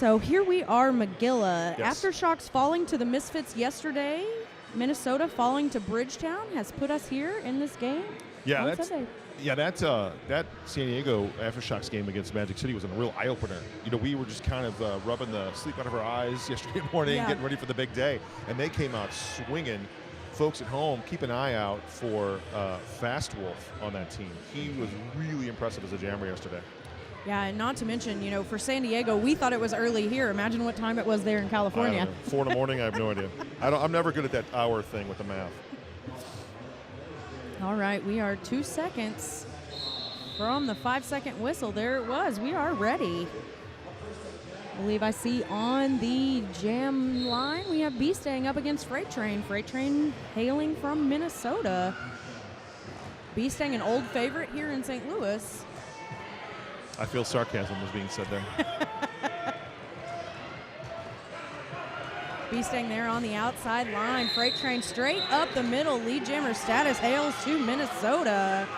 So here we are, Magilla. Yes. Aftershocks falling to the Misfits yesterday. Minnesota falling to Bridgetown has put us here in this game on Sunday. That San Diego Aftershocks game against Magic City was a real eye-opener. You know, we were just kind of rubbing the sleep out of our eyes yesterday morning, getting ready for the big day, and they came out swinging. Folks at home, keep an eye out for Fast Wolf on that team. He was really impressive as a jammer yesterday. Yeah, and not to mention, you know, for San Diego, we thought it was early here. Imagine what time it was there in California. 4 in the morning, I have no idea. I'm never good at that hour thing with the math. All right, we are 2 seconds from the 5-second whistle. There it was. We are ready. I believe I see on the jam line, we have B staying up against Freight Train. Freight Train hailing from Minnesota. B staying an old favorite here in St. Louis. I feel sarcasm was being said there. B staying there on the outside line. Freight Train straight up the middle. Lead jammer status hails to Minnesota.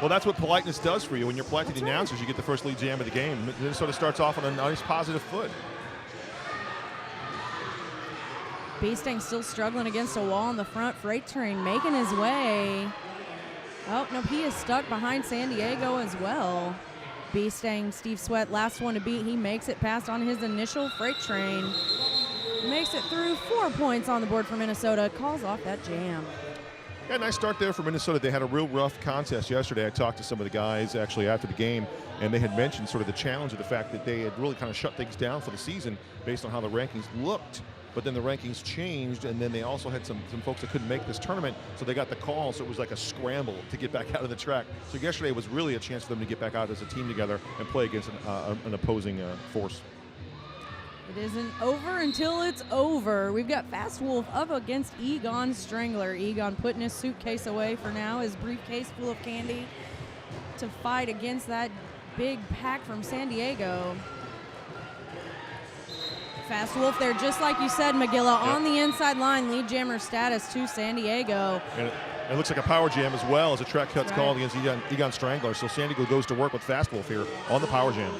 Well, that's what politeness does for you. When you're polite to the announcers, you get the first lead jam of the game. Minnesota starts off on a nice positive foot. B-Stang still struggling against a wall in the front. Freight Train making his way. Oh, no, he is stuck behind San Diego as well. B-Stang, Steve Sweat, last one to beat. He makes it past on his initial. Freight Train makes it through. 4 points on the board for Minnesota. Calls off that jam. Yeah, nice start there for Minnesota. They had a real rough contest yesterday. I talked to some of the guys actually after the game, and they had mentioned sort of the challenge of the fact that they had really kind of shut things down for the season based on how the rankings looked. But then the rankings changed, and then they also had some folks that couldn't make this tournament, so they got the call, so it was like a scramble to get back out of the track. So yesterday was really a chance for them to get back out as a team together and play against an opposing force. It isn't over until it's over. We've got Fast Wolf up against Egon Strangler. Egon putting his suitcase away for now, his briefcase full of candy, to fight against that big pack from San Diego. Fast Wolf there, just like you said, Magilla, on the inside line, lead jammer status to San Diego. And it looks like a power jam as well as a track cut's called against Egon Strangler. So San Diego goes to work with Fast Wolf here on the power jam.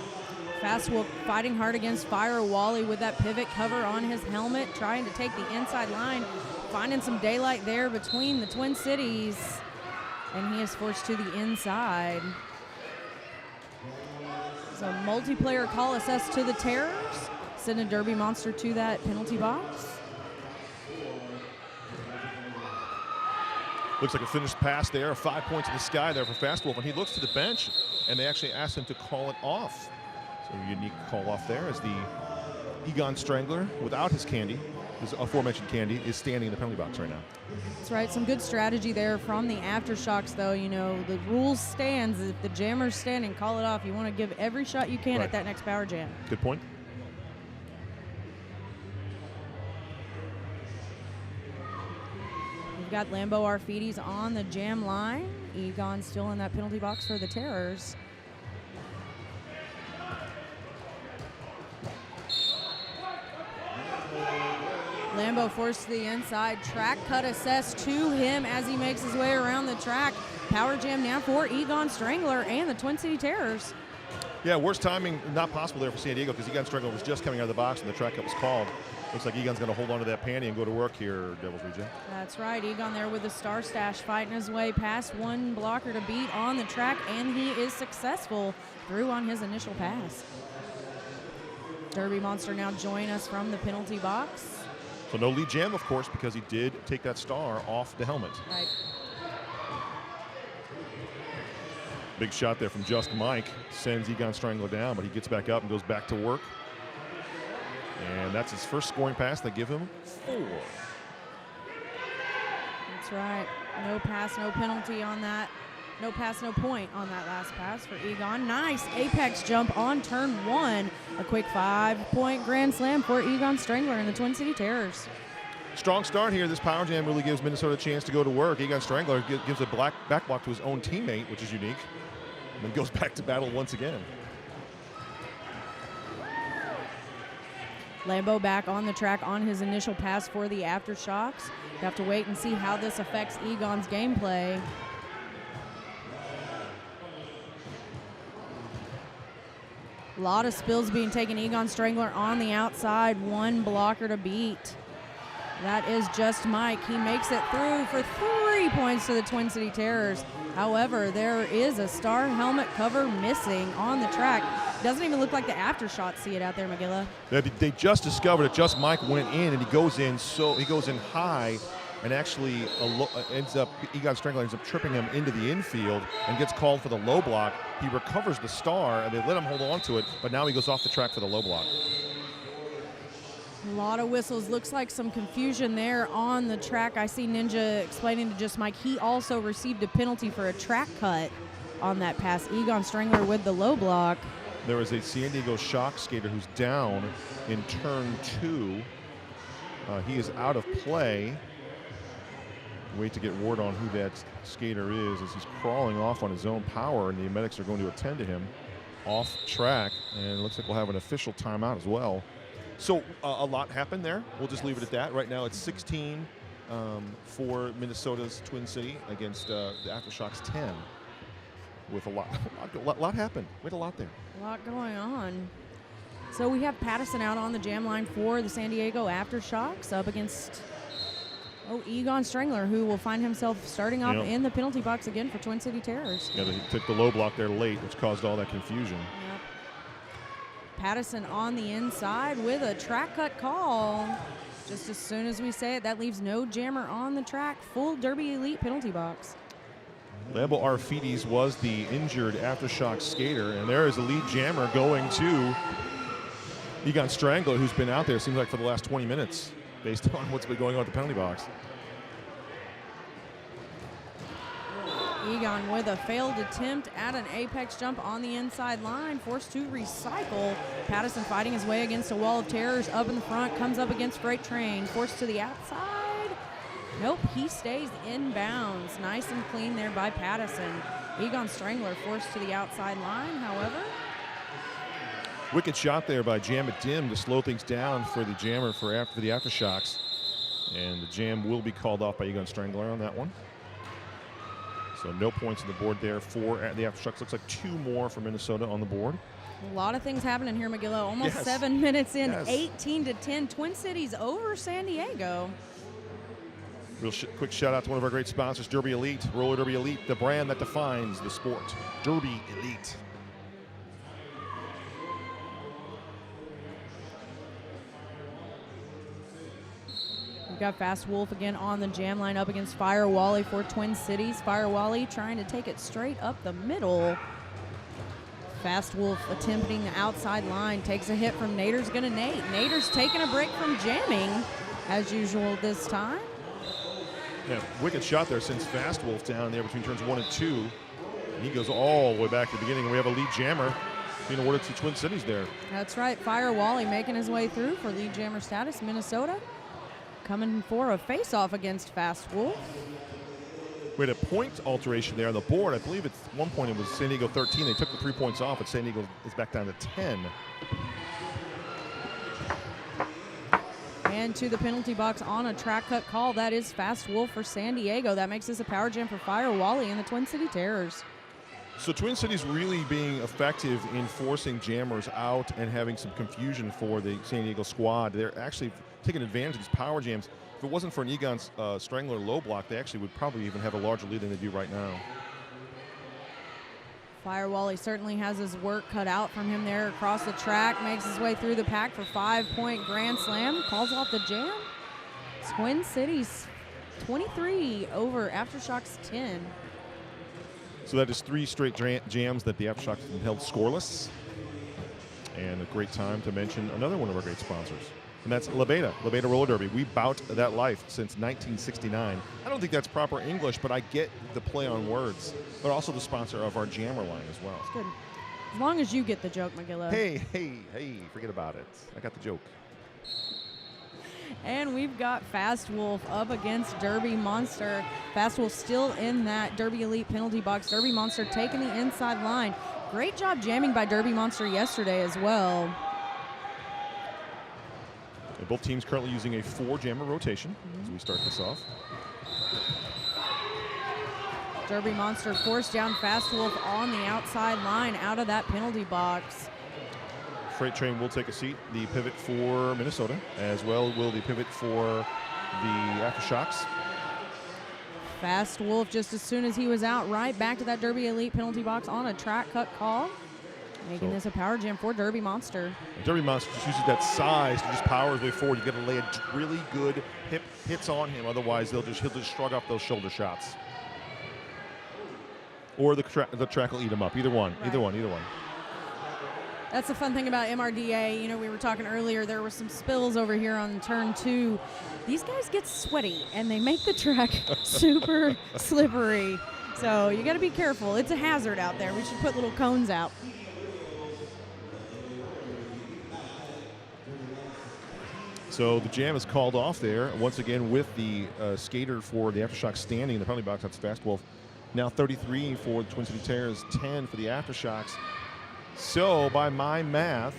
Fast Wolf fighting hard against Fire Wally with that pivot cover on his helmet, trying to take the inside line, finding some daylight there between the Twin Cities, and he is forced to the inside. So multiplayer call assessed to the Terrors, send a Derby Monster to that penalty box. Looks like a finished pass there, 5 points in the sky there for Fast Wolf, and he looks to the bench, and they actually asked him to call it off. So a unique call off there as the Egon Strangler, without his candy, his aforementioned candy, is standing in the penalty box right now. That's right. Some good strategy there from the Aftershocks, though. You know, the rules stands. If the jammer's standing, call it off. You want to give every shot you can at that next power jam. Good point. We've got Lambo Arfides on the jam line. Egon still in that penalty box for the Terrors. Lambo forced to the inside. Track cut assessed to him as he makes his way around the track. Power jam now for Egon Strangler and the Twin City Terrors. Yeah, worst timing not possible there for San Diego because Egon Strangler was just coming out of the box and the track cut was called. Looks like Egon's going to hold on to that panty and go to work here, Devil's Reject. That's right. Egon there with the Star Stash fighting his way past one blocker to beat on the track, and he is successful through on his initial pass. Derby Monster now join us from the penalty box. So no lead jam, of course, because he did take that star off the helmet. Right. Big shot there from Just Mike. Sends Egon Strangler down, but he gets back up and goes back to work. And that's his first scoring pass. They give him 4. That's right. No pass, no penalty on that. No pass, no point on that last pass for Egon. Nice apex jump on turn 1. A quick 5-point grand slam for Egon Strangler and the Twin City Terrors. Strong start here. This power jam really gives Minnesota a chance to go to work. Egon Strangler gives a back block to his own teammate, which is unique, and then goes back to battle once again. Lambo back on the track on his initial pass for the Aftershocks. You have to wait and see how this affects Egon's gameplay. A lot of spills being taken. Egon Strangler on the outside, one blocker to beat. That is just Mike. He makes it through for 3 points to the Twin City Terrors. However, there is a star helmet cover missing on the track. Doesn't even look like the aftershots see it out there, Magilla. They just discovered it. Just Mike went in, and he goes in high, and actually Egon Strangler ends up tripping him into the infield and gets called for the low block. He recovers the star, and they let him hold on to it, but now he goes off the track for the low block. A lot of whistles. Looks like some confusion there on the track. I see Ninja explaining to Just Mike he also received a penalty for a track cut on that pass. Egon Strangler with the low block. There is a San Diego Shock skater who's down in turn 2. He is out of play. Wait to get word on who that skater is as he's crawling off on his own power, and the medics are going to attend to him off track. And it looks like we'll have an official timeout as well. So a lot happened there. We'll just leave it at that. Right now it's 16 for Minnesota's Twin City against the Aftershocks 10. With a lot happened. We had a lot there. A lot going on. So we have Pattison out on the jam line for the San Diego Aftershocks up against Egon Strangler, who will find himself starting off in the penalty box again for Twin City Terrors. Yeah, he took the low block there late, which caused all that confusion. Yep. Pattison on the inside with a track cut call. Just as soon as we say it, that leaves no jammer on the track. Full Derby Elite penalty box. Lambo Arfides was the injured Aftershock skater, and there is a lead jammer going to Egon Strangler, who's been out there, seems like, for the last 20 minutes, based on what's been going on at the penalty box. Egon with a failed attempt at an apex jump on the inside line, forced to recycle. Pattison fighting his way against a wall of terrors up in the front, comes up against Freight Train, forced to the outside. Nope, he stays inbounds. Nice and clean there by Pattison. Egon Strangler forced to the outside line, however. Wicked shot there by Jam It Dim to slow things down for the jammer for the Aftershocks. And the jam will be called off by Egon Strangler on that one. So no points on the board there for the Aftershocks. Looks like 2 more for Minnesota on the board. A lot of things happening here, Magilla. Almost 7 minutes in, 18-10. Twin Cities over San Diego. Real quick shout out to one of our great sponsors, Derby Elite, Roller Derby Elite, the brand that defines the sport. Derby Elite. We've got Fast Wolf again on the jam line up against Fire Wally for Twin Cities. Fire Wally trying to take it straight up the middle. Fast Wolf attempting the outside line, takes a hit from Nader's gonna Nate. Nader's taking a break from jamming, as usual this time. Yeah, wicked shot there since Fast Wolf down there between turns 1 and 2. He goes all the way back to the beginning, and we have a lead jammer being awarded to Twin Cities there. That's right, Fire Wally making his way through for lead jammer status. Minnesota coming for a face-off against Fast Wolf. We had a point alteration there on the board. I believe at one point it was San Diego 13. They took the 3 points off, but San Diego is back down to 10. And to the penalty box on a track cut call. That is Fast Wolf for San Diego. That makes this a power jam for Fire Wally and the Twin City Terrors. So Twin Cities really being effective in forcing jammers out and having some confusion for the San Diego squad. They're actually taking advantage of these power jams. If it wasn't for an Egon Strangler low block, they actually would probably even have a larger lead than they do right now. Fire Wally certainly has his work cut out from him there across the track, makes his way through the pack for 5-point grand slam, calls off the jam. Twin Cities 23 over Aftershocks 10. So that is 3 straight jams that the Aftershocks have held scoreless. And a great time to mention another one of our great sponsors. And that's Lebeda Roller Derby. We bout that life since 1969. I don't think that's proper English, but I get the play on words. But also the sponsor of our jammer line as well. It's good. As long as you get the joke, Magilla. Hey, forget about it. I got the joke. And we've got Fast Wolf up against Derby Monster. Fast Wolf still in that Derby Elite penalty box. Derby Monster taking the inside line. Great job jamming by Derby Monster yesterday as well. And both teams currently using a 4-jammer rotation as we start this off. Derby Monster forced down Fast Wolf on the outside line out of that penalty box. freight train will take a seat. The pivot for Minnesota, as well will the pivot for the Aftershocks. Fast Wolf, just as soon as he was out, right back to that Derby Elite penalty box on a track cut call, making this a power jam for Derby Monster. Derby Monster just uses that size to just power his way forward. You got to lay a really good hits on him, otherwise he'll just shrug off those shoulder shots. Or the track will eat him up. Either one. Right. Either one. That's the fun thing about MRDA. You know, we were talking earlier, there were some spills over here on turn 2. These guys get sweaty, and they make the track super slippery. So you got to be careful. It's a hazard out there. We should put little cones out. So the jam is called off there, once again with the skater for the Aftershock standing in the penalty box. That's Fast Wolf. Now 33 for the Twin City Terrors, 10 for the Aftershocks. So by my math,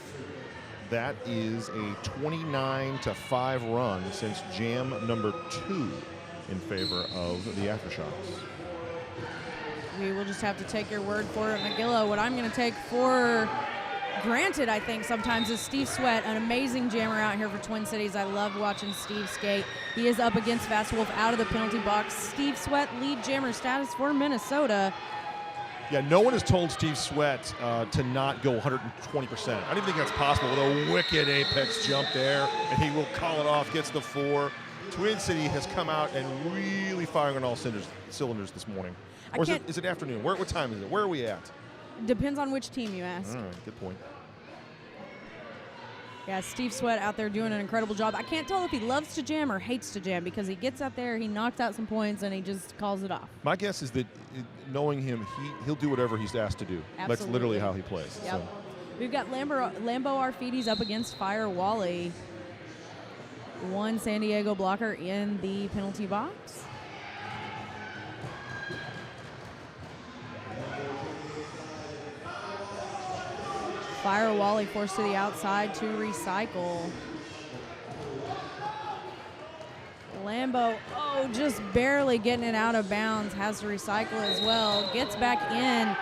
that is a 29-5 run since jam number 2 in favor of the Aftershocks. We will just have to take your word for it, McGilla. What I'm going to take for granted, I think, sometimes is Steve Sweat, an amazing jammer out here for Twin Cities. I love watching Steve skate. He is up against Fast Wolf out of the penalty box. Steve Sweat, lead jammer status for Minnesota. Yeah, no one has told Steve Sweat to not go 120%. I don't even think that's possible with a wicked apex jump there, and he will call it off, gets the 4. Twin City has come out and really firing on all cylinders this morning. Or is it afternoon? What time is it? Where are we at? Depends on which team you ask. All right, good point. Yeah, Steve Sweat out there doing an incredible job. I can't tell if he loves to jam or hates to jam because he gets out there, he knocks out some points, and he just calls it off. My guess is that knowing him, he'll do whatever he's asked to do. Absolutely. That's literally how he plays. Yep. So. We've got Lambo Arfides up against Fire Wally. One San Diego blocker in the penalty box. Fire Wally forced to the outside to recycle. Lambo, just barely getting it out of bounds, has to recycle as well. Gets back in,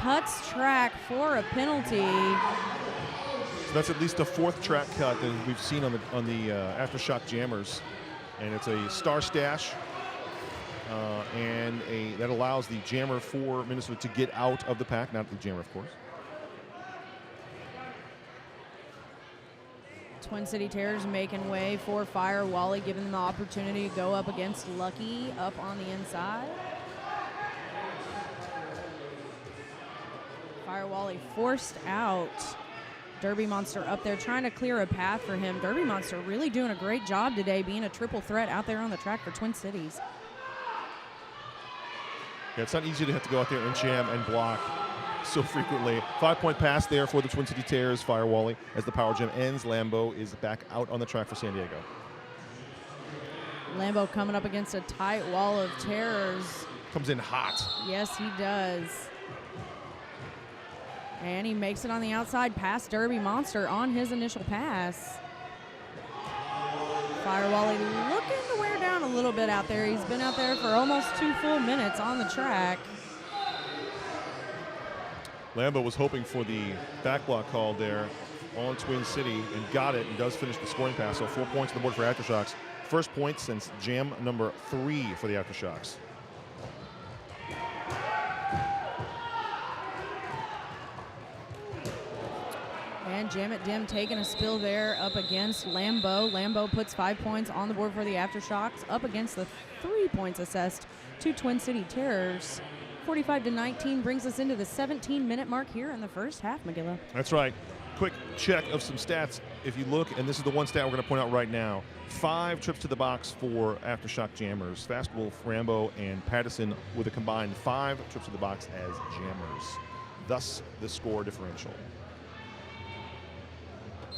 cuts track for a penalty. So that's at least a 4th track cut that we've seen on the Aftershock Jammers, and it's a star stash, and that allows the jammer for Minnesota to get out of the pack, not the jammer, of course. Twin City Terrors making way for Fire Wally, giving them the opportunity to go up against Lucky up on the inside. Fire Wally forced out. Derby Monster up there trying to clear a path for him. Derby Monster really doing a great job today, being a triple threat out there on the track for Twin Cities. Yeah, it's not easy to have to go out there and jam and block so frequently. 5-point pass there for the Twin City Terrors, Fire Wally. As the power jam ends, Lambo is back out on the track for San Diego. Lambo coming up against a tight wall of terrors. Comes in hot. Yes, he does. And he makes it on the outside past Derby Monster on his initial pass. Fire Wally looking to wear down a little bit out there. He's been out there for almost 2 full minutes on the track. Lambo was hoping for the back block call there on Twin City and got it and does finish the scoring pass. So 4 points on the board for Aftershocks. First point since jam number 3 for the Aftershocks. And Jam It Dim taking a spill there up against Lambo. Lambo puts 5 points on the board for the Aftershocks, up against the 3 points assessed to Twin City Terrors. 45-19 brings us into the 17-minute mark here in the first half, McGilla. That's right. Quick check of some stats. If you look, and this is the one stat we're going to point out right now, 5 trips to the box for Aftershock Jammers. Fast Wolf, Rambo, and Patterson with a combined 5 trips to the box as jammers. Thus, the score differential.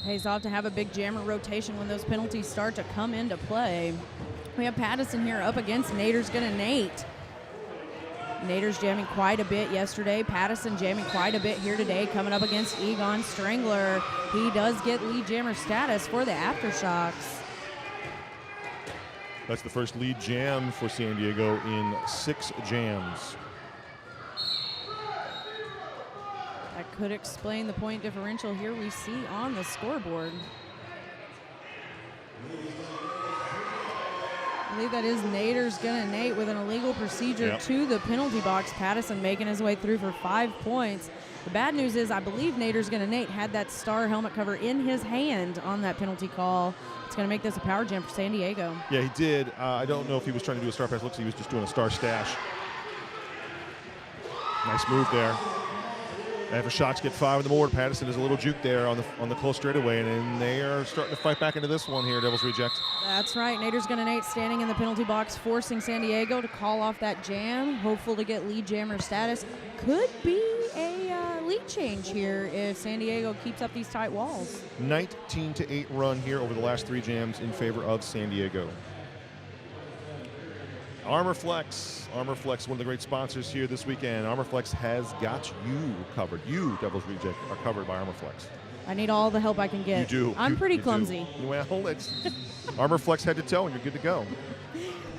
Pays off to have a big jammer rotation when those penalties start to come into play. We have Patterson here up against Nader's gonna Nate. Nader's jamming quite a bit yesterday. Patterson jamming quite a bit here today, coming up against Egon Strangler. He does get lead jammer status for the Aftershocks. That's the first lead jam for San Diego in 6 jams. That could explain the point differential here we see on the scoreboard. I believe that is Nader's gonna Nate with an illegal procedure to the penalty box. Pattison making his way through for 5 points. The bad news is I believe Nader's gonna Nate had that star helmet cover in his hand on that penalty call. It's gonna make this a power jam for San Diego. Yeah, he did. I don't know if he was trying to do a star pass. Looks like he was just doing a star stash. Nice move there. After shots get 5 on the board, Pattison is a little juke there on the close straightaway, and then they are starting to fight back into this one here, Devils Reject. That's right. Nader's gonna Nate standing in the penalty box, forcing San Diego to call off that jam, hopeful to get lead jammer status. Could be a lead change here if San Diego keeps up these tight walls. 19-8 run here over the last 3 jams in favor of San Diego. Armor Flex, one of the great sponsors here this weekend. Armor Flex has got you covered. You, Devils Reject, are covered by Armor Flex. I need all the help I can get. You do. I'm pretty clumsy. Well, it's Armor Flex head to toe, and you're good to go.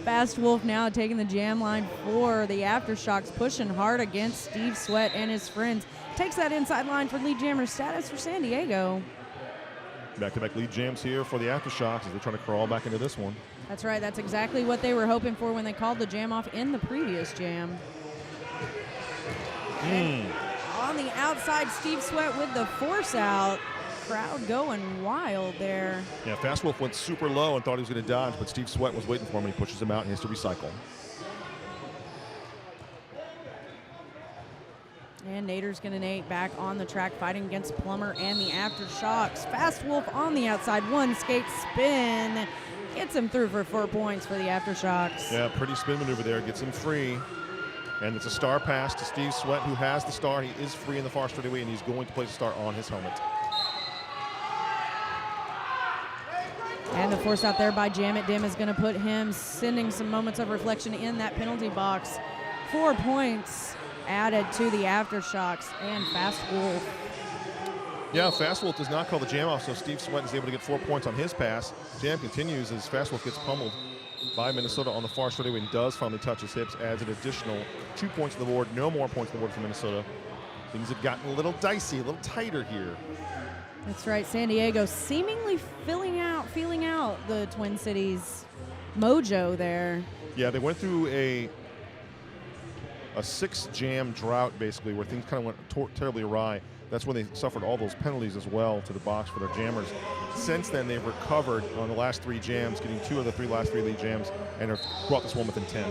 Fast Wolf now taking the jam line for the Aftershocks, pushing hard against Steve Sweat and his friends. Takes that inside line for lead jammer status for San Diego. Back-to-back lead jams here for the Aftershocks as they're trying to crawl back into this one. That's right. That's exactly what they were hoping for when they called the jam off in the previous jam. On the outside, Steve Sweat with the force out. Crowd going wild there. Yeah, Fast Wolf went super low and thought he was going to dodge, but Steve Sweat was waiting for him, and he pushes him out and he has to recycle. And Nader's gonna Nate back on the track fighting against Plummer and the Aftershocks. Fast Wolf on the outside, one skate spin. Gets him through for 4 points for the Aftershocks. Yeah, pretty spin maneuver there, gets him free. And it's a star pass to Steve Sweat, who has the star. He is free in the far straightaway, and he's going to place a star on his helmet. And the force out there by Jamit Dim is gonna put him sending some moments of reflection in that penalty box. 4 points added to the Aftershocks and Fast Wolf. Yeah, Fast Wolf does not call the jam off, so Steve Sweat is able to get 4 points on his pass. Jam continues as Fast Wolf gets pummeled by Minnesota on the far straightaway and does finally touch his hips, adds an additional 2 points to the board. No more points on the board for Minnesota. Things have gotten a little dicey, a little tighter here. That's right, San Diego seemingly feeling out the Twin Cities mojo there. Yeah, they went through a 6-jam drought, basically, where things kind of went terribly awry. That's when they suffered all those penalties as well to the box for their jammers. Since then, they've recovered on the last 3 jams, getting 2 of the last 3 lead jams, and have brought this one within 10.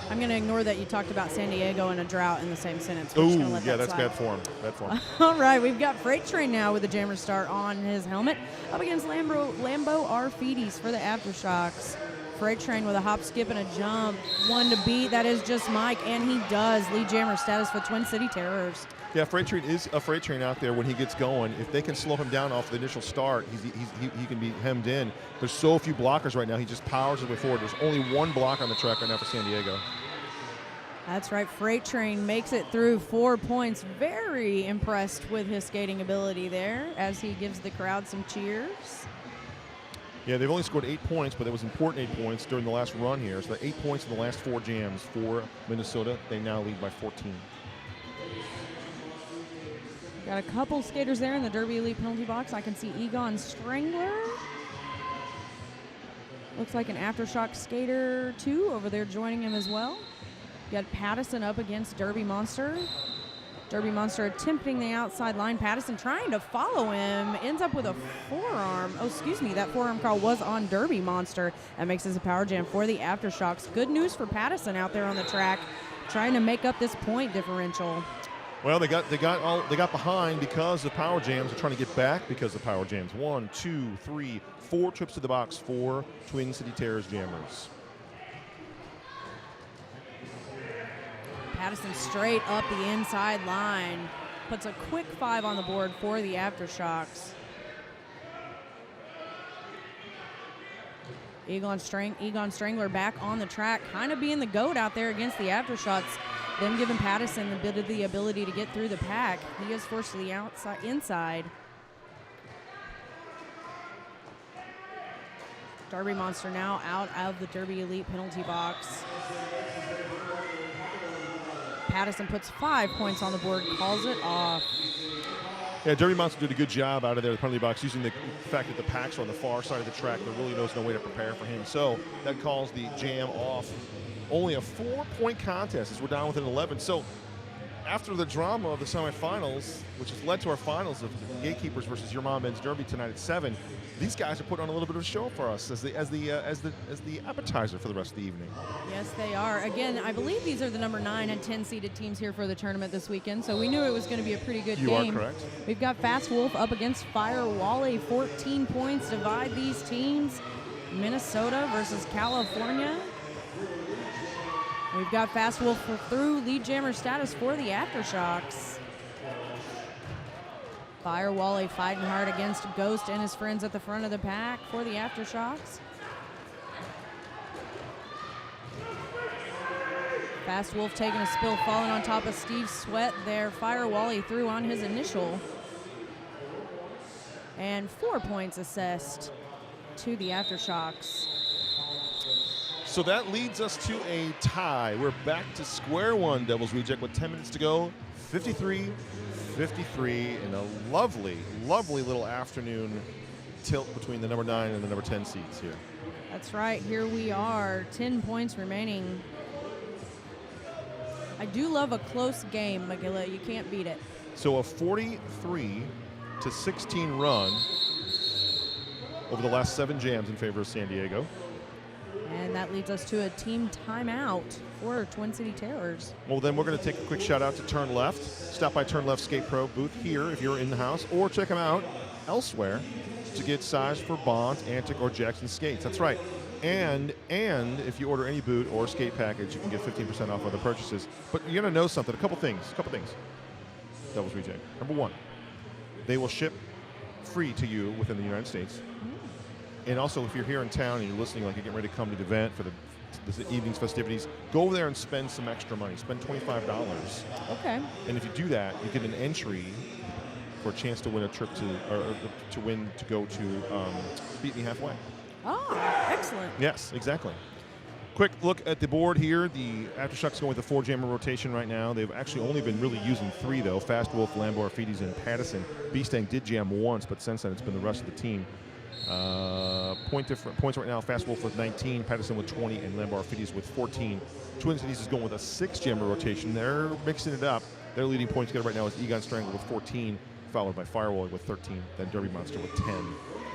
I'm going to ignore that you talked about San Diego and a drought in the same sentence. Oh, yeah, that's bad form. Bad form. All right, we've got Freight Train now with the jammer star on his helmet up against Lambo Arfides for the Aftershocks. Freight Train with a hop, skip, and a jump. One to beat, that is just Mike, and he does lead jammer status for Twin City Terrors. Yeah, Freight Train is a Freight Train out there when he gets going. If they can slow him down off the initial start, he can be hemmed in. There's so few blockers right now. He just powers his way forward. There's only 1 block on the track right now for San Diego. That's right. Freight Train makes it through 4 points. Very impressed with his skating ability there as he gives the crowd some cheers. Yeah, they've only scored 8 points, but it was important 8 points during the last run here. So 8 points in the last 4 jams for Minnesota. They now lead by 14. Got a couple skaters there in the Derby Elite penalty box. I can see Egon Strangler. Looks like an Aftershock skater, too, over there joining him as well. You got Pattison up against Derby Monster. Derby Monster attempting the outside line. Pattison trying to follow him. Ends up with a forearm. Oh, excuse me. That forearm call was on Derby Monster. That makes this a power jam for the Aftershocks. Good news for Pattison out there on the track, trying to make up this point differential. Well, they got behind because of power jams. They're trying to get back because of power jams. 1, 2, 3, 4 trips to the box for Twin City Terrors jammers. Pattison straight up the inside line. Puts a quick 5 on the board for the Aftershocks. Egon Strangler back on the track, kind of being the GOAT out there against the Aftershocks. Them giving Pattison the ability to get through the pack. He is forced to the inside. Derby Monster now out of the Derby Elite penalty box. Pattison puts 5 points on the board, calls it off. Yeah, Derby Monster did a good job out of there, the penalty box, using the fact that the packs are on the far side of the track. There really was no way to prepare for him. So that calls the jam off. Only a 4-point contest as we're down within 11. So after the drama of the semifinals, which has led to our finals of the Gatekeepers versus Your Mom Men's Derby tonight at 7, these guys are putting on a little bit of a show for us as the appetizer for the rest of the evening. Yes, they are. Again, I believe these are the number 9 and 10 seeded teams here for the tournament this weekend, so we knew it was going to be a pretty good game. You are correct. We've got Fast Wolf up against Fire Wally. 14 points divide these teams. Minnesota versus California. We've got Fast Wolf through lead jammer status for the Aftershocks. Fire Wally fighting hard against Ghost and his friends at the front of the pack for the Aftershocks. Fast Wolf taking a spill, falling on top of Steve Sweat there. Fire Wally through on his initial. And 4 points assessed to the Aftershocks. So that leads us to a tie. We're back to square one, Devil's Reject, with 10 minutes to go. 53-53 in a lovely, lovely little afternoon tilt between the number 9 and the number 10 seeds here. That's right. Here we are. 10 points remaining. I do love a close game, McGilla. You can't beat it. So a 43-16 run over the last 7 jams in favor of San Diego. And that leads us to a team timeout for Twin City Terrors. Well, then we're going to take a quick shout out to Turn Left. Stop by Turn Left Skate Pro booth here if you're in the house, or check them out elsewhere to get size for Bond, Antic, or Jackson skates. That's right. And if you order any boot or skate package, you can get 15% off other purchases. But you're going to know something. A couple things. Devil's Reject. Number 1, they will ship free to you within the United States. And also, if you're here in town and you're listening, like you're getting ready to come to the event for the evening's festivities, go over there and spend some extra money. Spend $25. Okay. And if you do that, you get an entry for a chance to win a trip to go to Beat Me Halfway. Ah, excellent. Yes, exactly. Quick look at the board here. The Aftershocks going with a 4-jammer rotation right now. They've actually only been really using 3, though. Fast Wolf, Lambo, Arfides, and Pattison. Beastang did jam once, but since then it's been the rest of the team. Points right now, Fast Wolf with 19, Pattison with 20, and Lambo Arfides with 14. Twin Cities is going with a 6-jammer rotation. They're mixing it up. Their leading points getter right now is Egon Strangle with 14, followed by Firewall with 13, then Derby Monster with 10,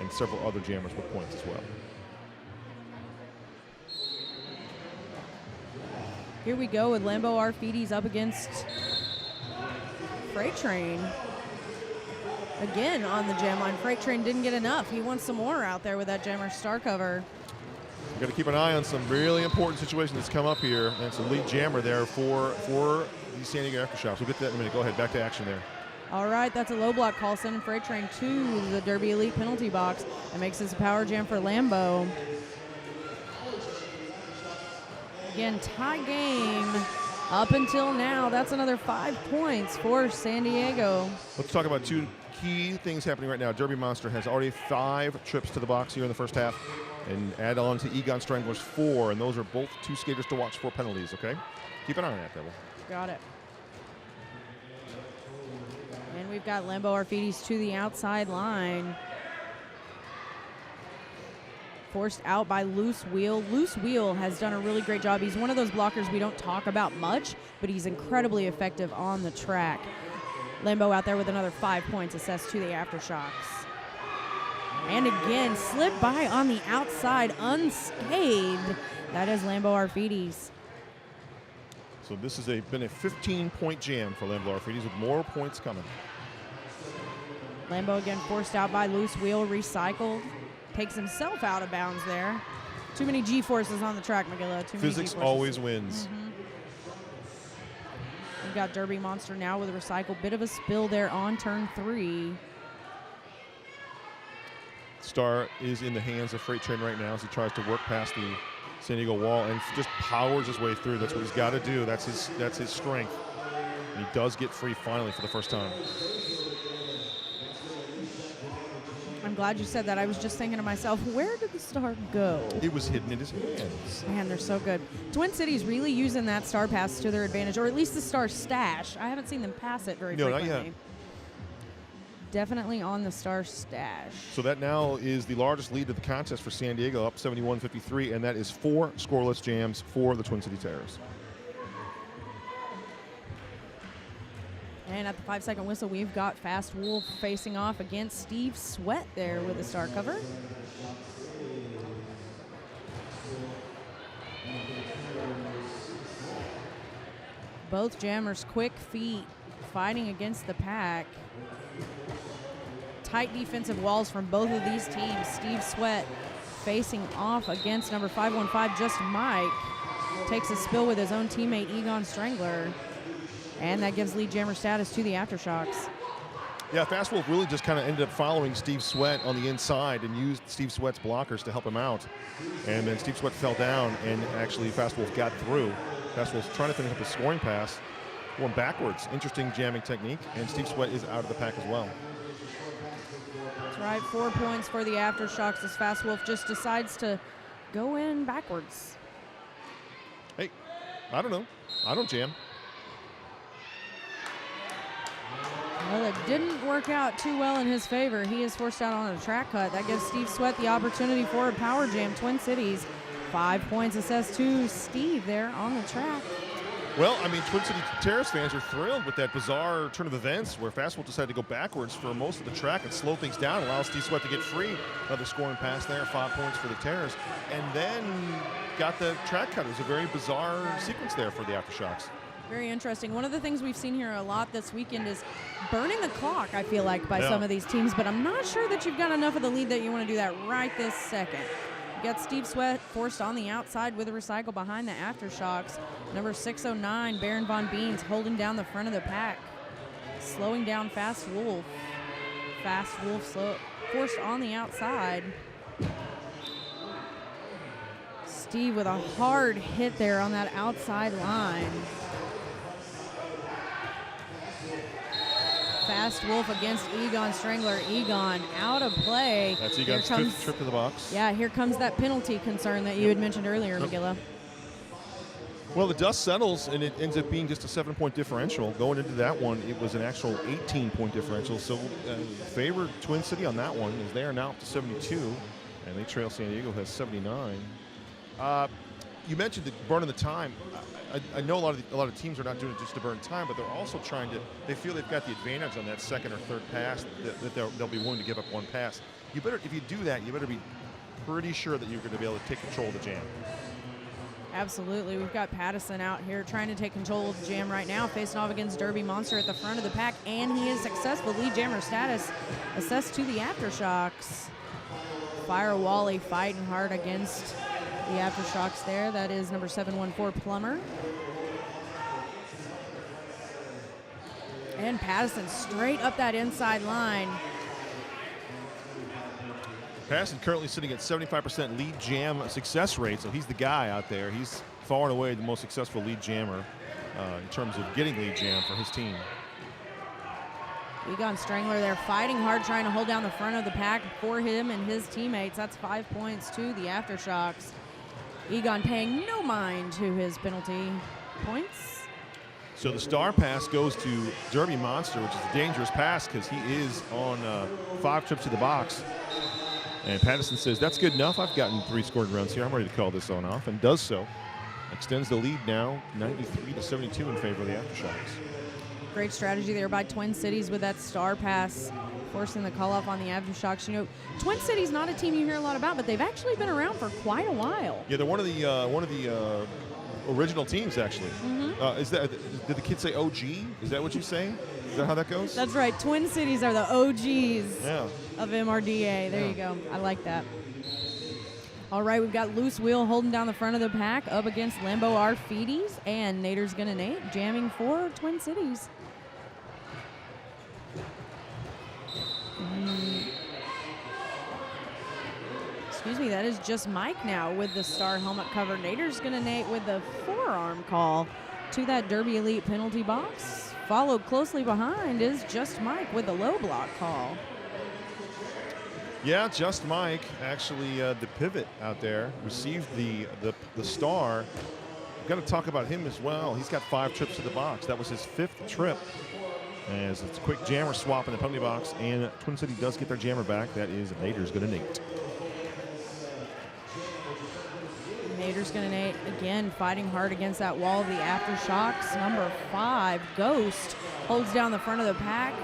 and several other jammers with points as well. Here we go with Lambo Arfides up against Freight Train. Again on the jam line. Freight Train didn't get enough. He wants some more out there with that jammer star cover. We've got to keep an eye on some really important situations that's come up here, and it's a lead jammer there for the San Diego Aftershocks. We'll get to that in a minute. Go ahead, back to action there. All right, that's a low block call, sending Freight Train to the Derby Elite penalty box. That makes this a power jam for Lambo. Again, tie game up until now. That's another 5 points for San Diego. Let's talk about 2 key things happening right now. Derby Monster has already 5 trips to the box here in the first half, and add on to Egon Strangler's 4, and those are both 2 skaters to watch for penalties, okay? Keep an eye on that, Devil. Got it. And we've got Lambo Arfides to the outside line. Forced out by Loose Wheel. Loose Wheel has done a really great job. He's one of those blockers we don't talk about much, but he's incredibly effective on the track. Lambo out there with another 5 points assessed to the Aftershocks. And again, slipped by on the outside unscathed. That is Lambo Arfides. So this has been a 15-point jam for Lambo Arfides with more points coming. Lambo again forced out by Loose Wheel, recycled. Takes himself out of bounds there. Too many G-forces on the track, McGilla. Too many Physics G-forces. always wins. We've got Derby Monster now with a recycle. Bit of a spill there on turn 3. Star is in the hands of Freight Train right now as he tries to work past the San Diego wall and just powers his way through. That's what he's got to do. That's his strength. And he does get free finally for the first time. I'm glad you said that. I was just thinking to myself, where did the star go? It was hidden in his hands. Man, they're so good. Twin Cities really using that star pass to their advantage, or at least the star stash. I haven't seen them pass it very frequently. Not yet. definitely on the Star stash. So that now is the largest lead of the contest for San Diego, up 71-53, and that is 4 scoreless jams for the Twin City Terrors. And at the 5-second whistle, we've got Fast Wolf facing off against Steve Sweat there with the Star cover. Both jammers, quick feet, fighting against the pack. Tight defensive walls from both of these teams. Steve Sweat facing off against number 515, Just Mike. Takes a spill with his own teammate, Egon Strangler. And that gives lead jammer status to the Aftershocks. Yeah, Fast Wolf really just kind of ended up following Steve Sweat on the inside and used Steve Sweat's blockers to help him out. And then Steve Sweat fell down, and actually Fast Wolf got through. Fast Wolf's trying to finish up a scoring pass, going backwards. Interesting jamming technique, and Steve Sweat is out of the pack as well. That's right, 4 points for the Aftershocks as Fast Wolf just decides to go in backwards. Hey, I don't know. I don't jam. Well, it didn't work out too well in his favor. He is forced out on a track cut. That gives Steve Sweat the opportunity for a power jam. Twin Cities, 5 points assessed to Steve there on the track. Well, I mean, Twin City Terrace fans are thrilled with that bizarre turn of events where Fast Wolf decided to go backwards for most of the track and slow things down, allow Steve Sweat to get free. Another scoring pass there, 5 points for the Terrors, and then got the track cut. It was a very bizarre sequence there for the Aftershocks. Very interesting. One of the things we've seen here a lot this weekend is burning the clock, I feel like, by some of these teams, but I'm not sure that you've got enough of the lead that you want to do that right this second. You got Steve Sweat forced on the outside with a recycle behind the Aftershocks. Number 609, Baron Von Beans, holding down the front of the pack, slowing down Fast Wolf. Fast Wolf forced on the outside. Steve with a hard hit there on that outside line. Fast Wolf against Egon Strangler. Egon out of play. That's Egon's fifth trip to the box. Yeah, here comes that penalty concern that you had mentioned earlier, McGilla. Well, the dust settles, and it ends up being just a 7-point differential. Going into that one, it was an actual 18-point differential. So favored Twin City on that one, as they are now up to 72, and they trail San Diego, has 79. You mentioned the burning the time. I know a lot of teams are not doing it just to burn time, but they're also trying to. They feel they've got the advantage on that second or third pass that they'll be willing to give up one pass. You better, if you do that, you better be pretty sure that you're going to be able to take control of the jam. Absolutely. We've got Pattison out here trying to take control of the jam right now, facing off against Derby Monster at the front of the pack, and he is successful. Lead jammer status assessed to the Aftershocks. Fire Wally fighting hard against the Aftershocks there. That is number 714, Plummer. And Pattison straight up that inside line. Pattison currently sitting at 75% lead jam success rate, so he's the guy out there. He's far and away the most successful lead jammer in terms of getting lead jam for his team. Egon Strangler there fighting hard, trying to hold down the front of the pack for him and his teammates. That's 5 points to the Aftershocks. Egon paying no mind to his penalty points. So the star pass goes to Derby Monster, which is a dangerous pass because he is on 5 trips to the box. And Pattison says, that's good enough. I've gotten 3 scored runs here. I'm ready to call this on off, and does so. Extends the lead now, 93-72 in favor of the Aftershocks. Great strategy there by Twin Cities with that star pass, forcing the call off on the Aftershocks. You know, Twin Cities not a team you hear a lot about, but they've actually been around for quite a while. Yeah, they're one of the original teams, actually. Did the kids say OG? Is that what you say? Is that how that goes? That's right. Twin Cities are the OGs of MRDA. There you go. I like that. All right, we've got Loose Wheel holding down the front of the pack up against Lambo Arfides, and Nader's Gonna Nate jamming for Twin Cities. Excuse me, that is just Mike now with the star helmet cover. Nader's Gonna Nate with the forearm call to that Derby Elite penalty box. Followed closely behind is Just Mike with the low block call. Yeah, Just Mike, actually the pivot out there, received the star. We've got to talk about him as well. He's got 5 trips to the box. That was his 5th trip. As it's a quick jammer swap in the penalty box, and Twin City does get their jammer back. That is Nader's going to Nate. Nader's going to Nate again, fighting hard against that wall of the aftershocks. Number 5, Ghost, holds down the front of the pack.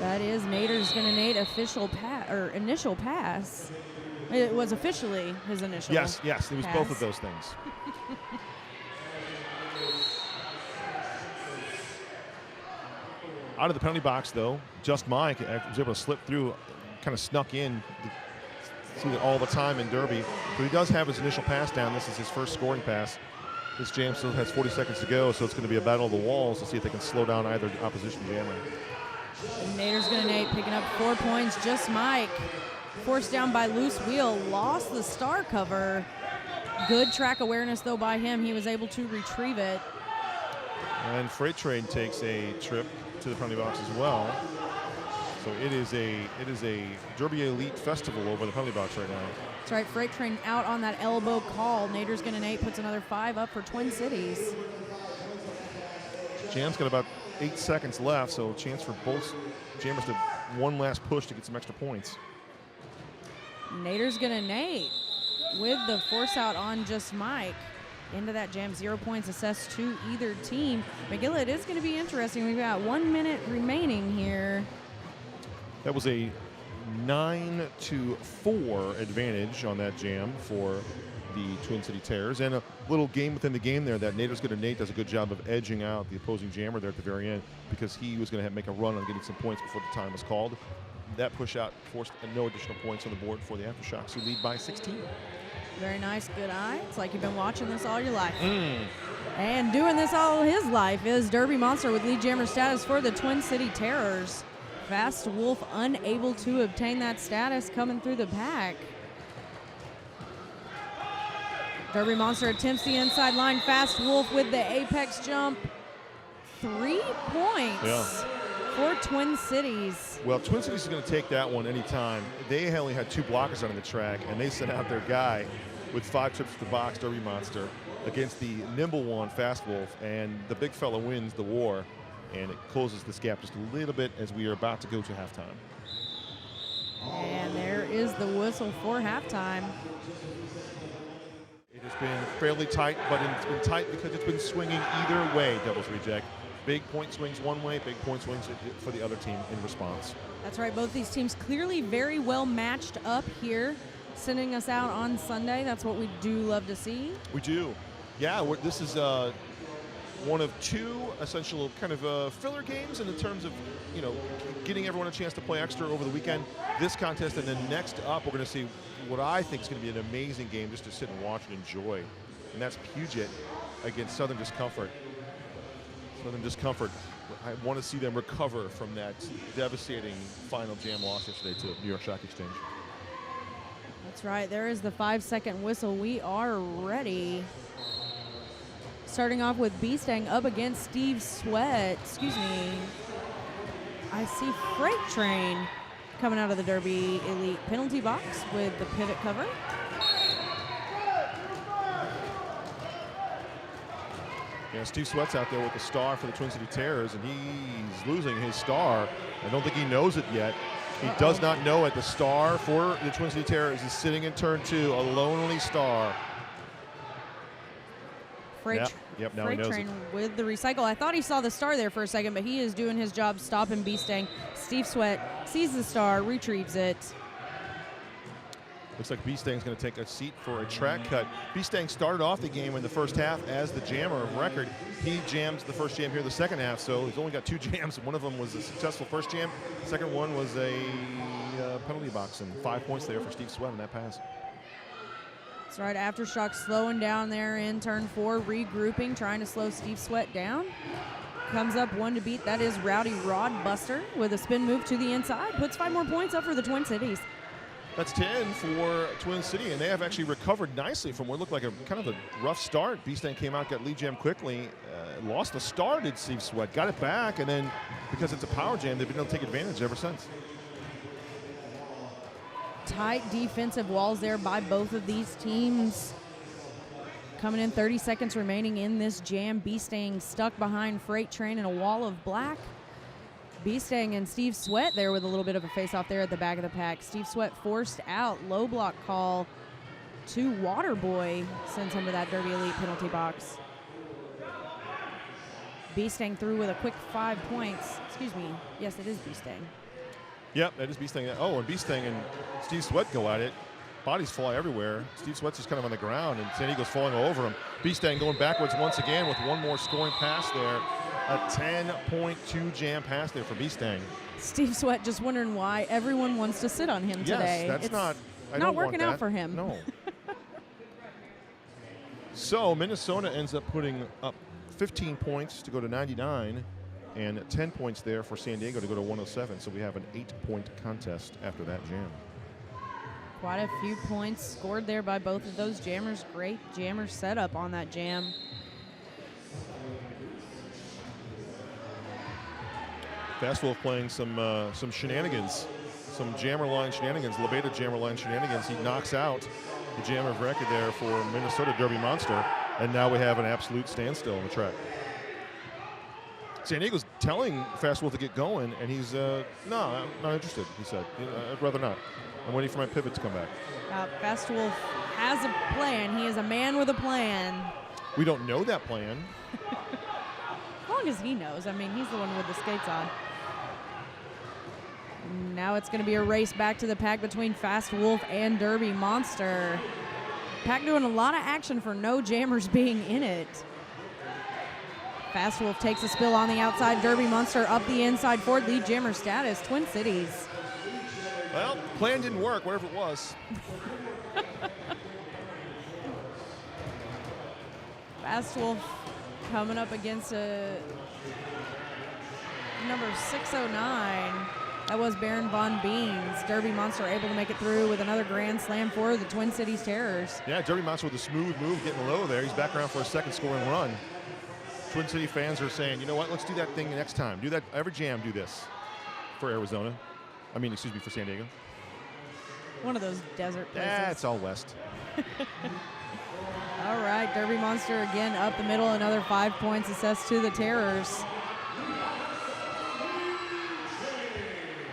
That is Nader's going to Nate initial pass. It was officially his initial. Yes, it was pass. both of those things. Out of the penalty box, though, Just Mike was able to slip through, kind of snuck in. See that all the time in Derby. But he does have his initial pass down. This is his first scoring pass. This jam still has 40 seconds to go, so it's going to be a battle of the walls to see if they can slow down either opposition jammer. And Nader's going to Nate, picking up 4 points. Just Mike, forced down by loose wheel, lost the star cover. Good track awareness, though, by him. He was able to retrieve it. And Freight Train takes a trip to the penalty box as well. So it is a Derby Elite festival over the penalty box right now. That's right, Freight Train out on that elbow call. Nader's going to Nate, puts another 5 up for Twin Cities. Jam's got about 8 seconds left, so a chance for both jammers to one last push to get some extra points. Nader's going to Nate with the force out on Just Mike. Into that jam, 0 points assessed to either team. McGill, it is going to be interesting. We've got 1 minute remaining here. That was a 9-4 advantage on that jam for the Twin City Terrors. And a little game within the game there that Nader's going to Nate does a good job of edging out the opposing jammer there at the very end, because he was going to make a run on getting some points before the time was called. That push out forced no additional points on the board for the Aftershocks, who lead by 16. Very nice, good eye. It's like you've been watching this all your life. And doing this all his life is Derby Monster with lead jammer status for the Twin City Terrors. Fast Wolf unable to obtain that status coming through the pack. Derby Monster attempts the inside line. Fast Wolf with the apex jump. 3 points for Twin Cities. Well, Twin Cities is going to take that one anytime. They only had 2 blockers on the track, and they sent out their guy with 5 trips to the box, Derby Monster, against the nimble one, Fast Wolf, and the big fella wins the war, and it closes this gap just a little bit as we are about to go to halftime. And there is the whistle for halftime. It has been fairly tight, but it's been tight because it's been swinging either way, Devil's Reject. Big point swings one way, big point swings for the other team in response. That's right. Both these teams clearly very well matched up here, sending us out on Sunday. That's what we do love to see. We do. Yeah, this is one of 2 essential kind of filler games in the terms of, getting everyone a chance to play extra over the weekend. This contest, and then next up, we're going to see what I think is going to be an amazing game just to sit and watch and enjoy. And that's Puget against Southern Discomfort. Southern Discomfort, I want to see them recover from that devastating final jam loss yesterday to New York Stock Exchange. That's right. There is the 5-second whistle. We are ready. Starting off with B-Stang up against Steve Sweat. Excuse me. I see Freight Train coming out of the Derby Elite penalty box with the pivot cover. Yeah, Steve Sweat's out there with the star for the Twin City Terrors, and he's losing his star. I don't think he knows it yet. He does not know it. The star for the Twin City Terrors is sitting in turn 2, a lonely star. Freight Train with the recycle. I thought he saw the star there for a second, but he is doing his job stopping B-Stang. Steve Sweat sees the star, retrieves it. Looks like B-Stang's going to take a seat for a track cut. B-Stang started off the game in the first half as the jammer of record. He jams the first jam here the second half, so he's only got 2 jams. One of them was a successful first jam. The second one was a penalty box, and 5 points there for Steve Sweat on that pass. That's right, Aftershock slowing down there in turn 4, regrouping, trying to slow Steve Sweat down. Comes up 1 to beat. That is Rowdy Rodbuster with a spin move to the inside. Puts 5 more points up for the Twin Cities. That's 10 for Twin City, and they have actually recovered nicely from what looked like a kind of a rough start. B-Stang came out, got lead jam quickly, lost the star, did Steve Sweat, got it back, and then because it's a power jam, they've been able to take advantage ever since. Tight defensive walls there by both of these teams. Coming in 30 seconds remaining in this jam. B-Stang stuck behind Freight Train in a wall of black. Beastang and Steve Sweat there with a little bit of a face-off there at the back of the pack. Steve Sweat forced out, low block call to Waterboy, sends him to that Derby Elite penalty box. Beastang through with a quick 5 points. Excuse me. Yes, it is Beastang. Yep, that is Beastang. Oh, and Beastang and Steve Sweat go at it. Bodies fly everywhere. Steve Sweat's just kind of on the ground, and San Diego's falling all over him. Beastang going backwards once again with one more scoring pass there. A 10.2 jam pass there for Beastang. Steve Sweat just wondering why everyone wants to sit on him today. Yes, that's not. I not don't working want out for him. No. So Minnesota ends up putting up 15 points to go to 99, and 10 points there for San Diego to go to 107. So we have an 8-point contest after that jam. Quite a few points scored there by both of those jammers. Great jammer setup on that jam. Fast Wolf playing some shenanigans, some jammer line shenanigans, Lebeda jammer line shenanigans. He knocks out the jammer of record there for Minnesota Derby Monster, and now we have an absolute standstill on the track. San Diego's telling Fast Wolf to get going, and he's, no, I'm not interested, he said. I'd rather not. I'm waiting for my pivot to come back. Fast Wolf has a plan. He is a man with a plan. We don't know that plan. As long as he knows. I mean, he's the one with the skates on. Now it's going to be a race back to the pack between Fast Wolf and Derby Monster. Pack doing a lot of action for no jammers being in it. Fast Wolf takes a spill on the outside. Derby Monster up the inside for lead jammer status. Twin Cities. Well, plan didn't work, whatever it was. Fast Wolf coming up against a number 609. That was Baron Von Beans. Derby Monster able to make it through with another grand slam for the Twin Cities Terrors. Yeah, Derby Monster with a smooth move, getting low there. He's back around for a second scoring run. Twin City fans are saying, you know what, let's do that thing next time. Do that, every jam do this for Arizona. I mean, excuse me, for San Diego. One of those desert places. Yeah, it's all west. All right, Derby Monster again up the middle. Another 5 points assessed to the Terrors.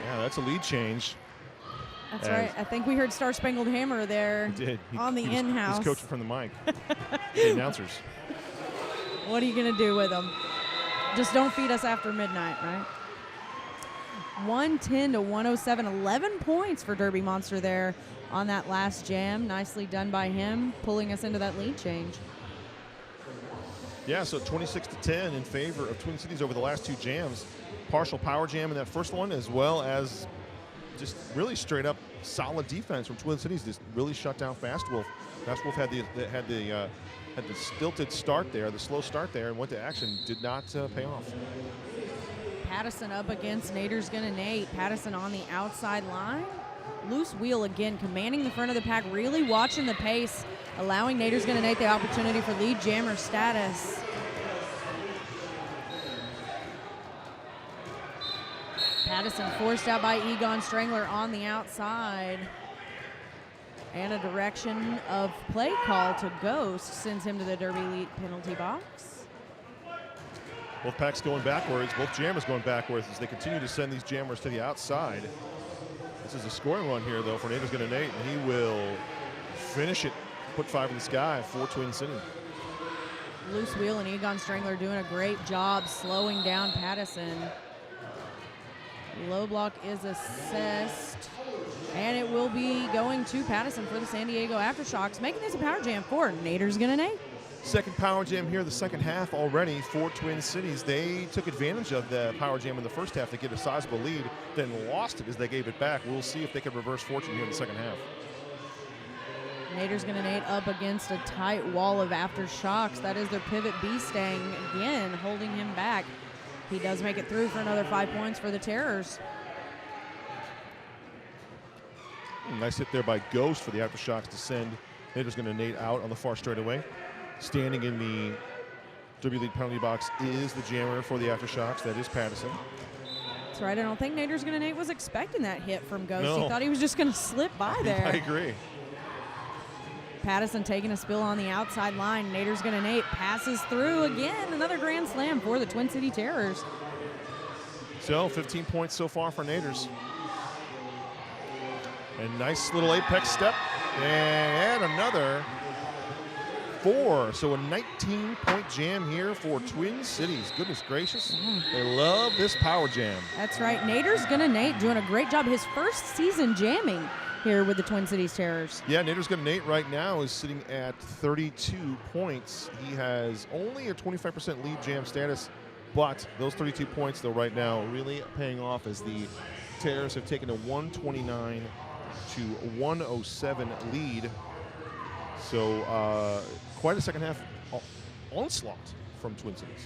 Yeah, that's a lead change. That's right. I think we heard Star Spangled Hammer there. He did. On the in-house. He's coaching from the mic. The announcers. What are you going to do with them? Just don't feed us after midnight, right? 110 to 107. 11 points for Derby Monster there on that last jam. Nicely done by him, pulling us into that lead change. Yeah, so 26 to 10 in favor of Twin Cities over the last two jams. Partial power jam in that first one, as well as just really straight up solid defense from Twin Cities. Just really shut down Fast Wolf. Fast Wolf had the stilted start there, the slow start there, and went to action. Did not pay off. Pattison up against Nader's Gonna Nate. Pattison on the outside line. Loose wheel again, commanding the front of the pack, really watching the pace, allowing Nader's Gonna Nate the opportunity for lead jammer status. Pattison forced out by Egon Strangler on the outside. And a direction of play call to Ghost sends him to the Derby Elite penalty box. Both packs going backwards, both jammers going backwards as they continue to send these jammers to the outside. This is a scoring run here, though, for Nader's Gonna Nate, and he will finish it, put 5 in the sky for Twin City. Loose wheel and Egon Strangler doing a great job slowing down Pattison. Low block is assessed, and it will be going to Pattison for the San Diego Aftershocks, making this a power jam for Nader's Gonna Nate. Second power jam here, the second half already for Twin Cities. They took advantage of the power jam in the first half to get a sizable lead, then lost it as they gave it back. We'll see if they can reverse fortune here in the second half. Nader's Gonna Nate up against a tight wall of Aftershocks. That is their pivot Beastang again, holding him back. He does make it through for another 5 points for the Terrors. Nice hit there by Ghost for the Aftershocks to send Nader's Gonna Nate out on the far straightaway. Standing in the Derby League penalty box is the jammer for the Aftershocks. That is Pattison. That's right. I don't think Nader's Gonna Nate was expecting that hit from Ghost. No. He thought he was just going to slip by there. I agree. Pattison taking a spill on the outside line. Nader's Gonna Nate passes through again. Another grand slam for the Twin City Terrors. So 15 points so far for Naders. And nice little apex step. And another 4. So a 19-point jam here for Twin Cities. Goodness gracious. They love this power jam. That's right. Nader's Gonna Nate doing a great job. His first season jamming here with the Twin Cities Terrors. Yeah, Nader's Gonna Nate right now is sitting at 32 points. He has only a 25% lead jam status, but those 32 points, though, right now really paying off as the Terrors have taken a 129 to 107 lead. So quite a second half onslaught from Twin Cities.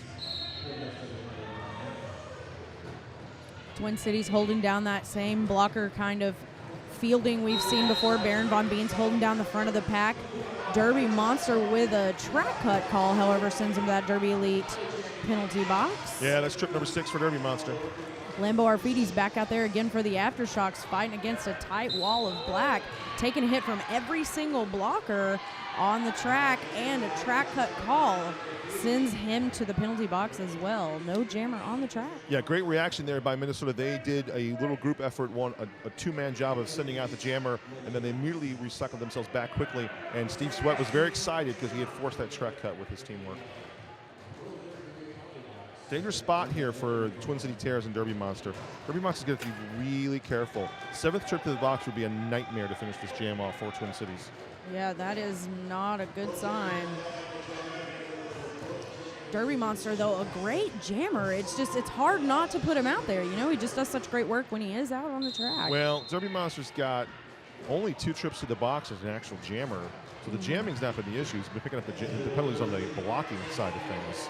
Twin Cities holding down that same blocker kind of fielding we've seen before. Baron Von Beans holding down the front of the pack. Derby Monster with a track cut call, however, sends him to that Derby Elite penalty box. Yeah, that's trip number 6 for Derby Monster. Lambo Arfidi's back out there again for the Aftershocks, fighting against a tight wall of black, taking a hit from every single blocker on the track, and a track cut call sends him to the penalty box as well. No jammer on the track. Yeah, great reaction there by Minnesota. They did a little group effort, a two-man job of sending out the jammer, and then they immediately recycled themselves back quickly. And Steve Sweat was very excited because he had forced that track cut with his teamwork. Dangerous spot here for Twin City Terrors and Derby Monster. Derby Monster's going to have to be really careful. 7th trip to the box would be a nightmare to finish this jam off for Twin Cities. Yeah, that is not a good sign. Derby Monster, though, a great jammer. It's hard not to put him out there. You know, he just does such great work when he is out on the track. Well, Derby Monster's got only 2 trips to the box as an actual jammer. So the jamming's not been the issue. He's been picking up the penalties on the blocking side of things.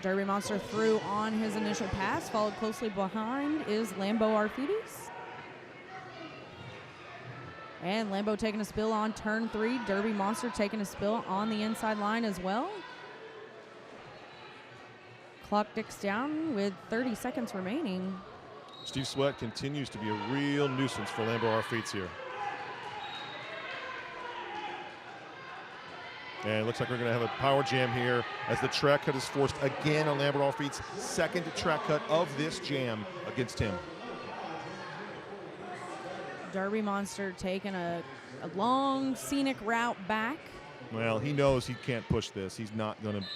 Derby Monster threw on his initial pass. Followed closely behind is Lambo Arfides. And Lambo taking a spill on turn 3. Derby Monster taking a spill on the inside line as well. Clock ticks down with 30 seconds remaining. Steve Sweat continues to be a real nuisance for Lambo Arfides here. And it looks like we're going to have a power jam here as the track cut is forced again on Lambo Arfides' second track cut of this jam against him. Derby Monster taking a long scenic route back. Well, he knows he can't push this. He's not going to.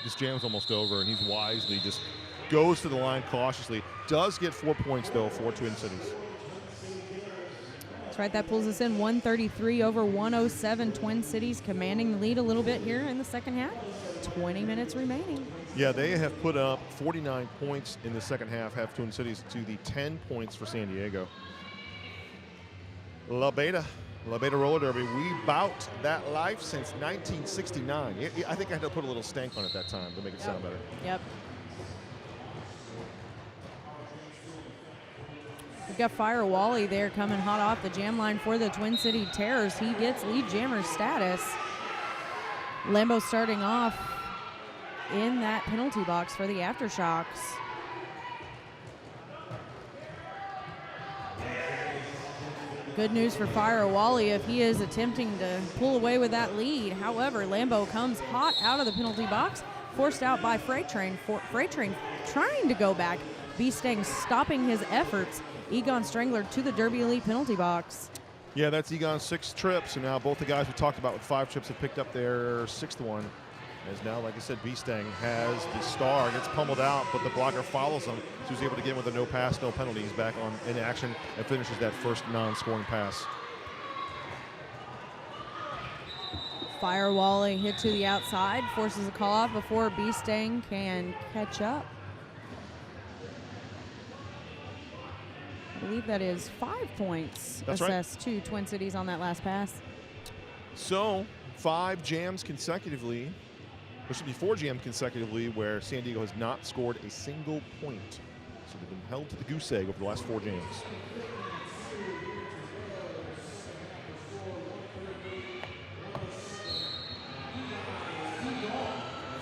This jam's almost over, and he's wisely just goes to the line cautiously. Does get 4 points, though, for Twin Cities. That's right, that pulls us in 133 over 107. Twin Cities commanding the lead a little bit here in the second half. 20 minutes remaining. Yeah, they have put up 49 points in the second half, have Twin Cities to the 10 points for San Diego. La Beta Roller Derby. We bout that life since 1969. I think I had to put a little stank on it that time to make it sound better. Yep. We've got Fire Wally there coming hot off the jam line for the Twin City Terrors. He gets lead jammer status. Lambo starting off in that penalty box for the Aftershocks. Good news for Fire Wally if he is attempting to pull away with that lead. However, Lambo comes hot out of the penalty box, forced out by Freight Train. Freight Train trying to go back. B-Stang stopping his efforts. Egon Strangler to the Derby Elite penalty box. Yeah, that's Egon's 6th trip. So now both the guys we talked about with 5 trips have picked up their 6th one. As now, like I said, B-Stang has the star, gets pummeled out, but the blocker follows him. So he's able to get in with a no pass, no penalty. He's back on in action and finishes that first non-scoring pass. Fire Wally hit to the outside, forces a call off before B-Stang can catch up. I believe that is 5 points assessed to Twin Cities on that last pass. So 5 jams consecutively. There should be 4 jams consecutively where San Diego has not scored a single point. So they've been held to the goose egg over the last 4 jams.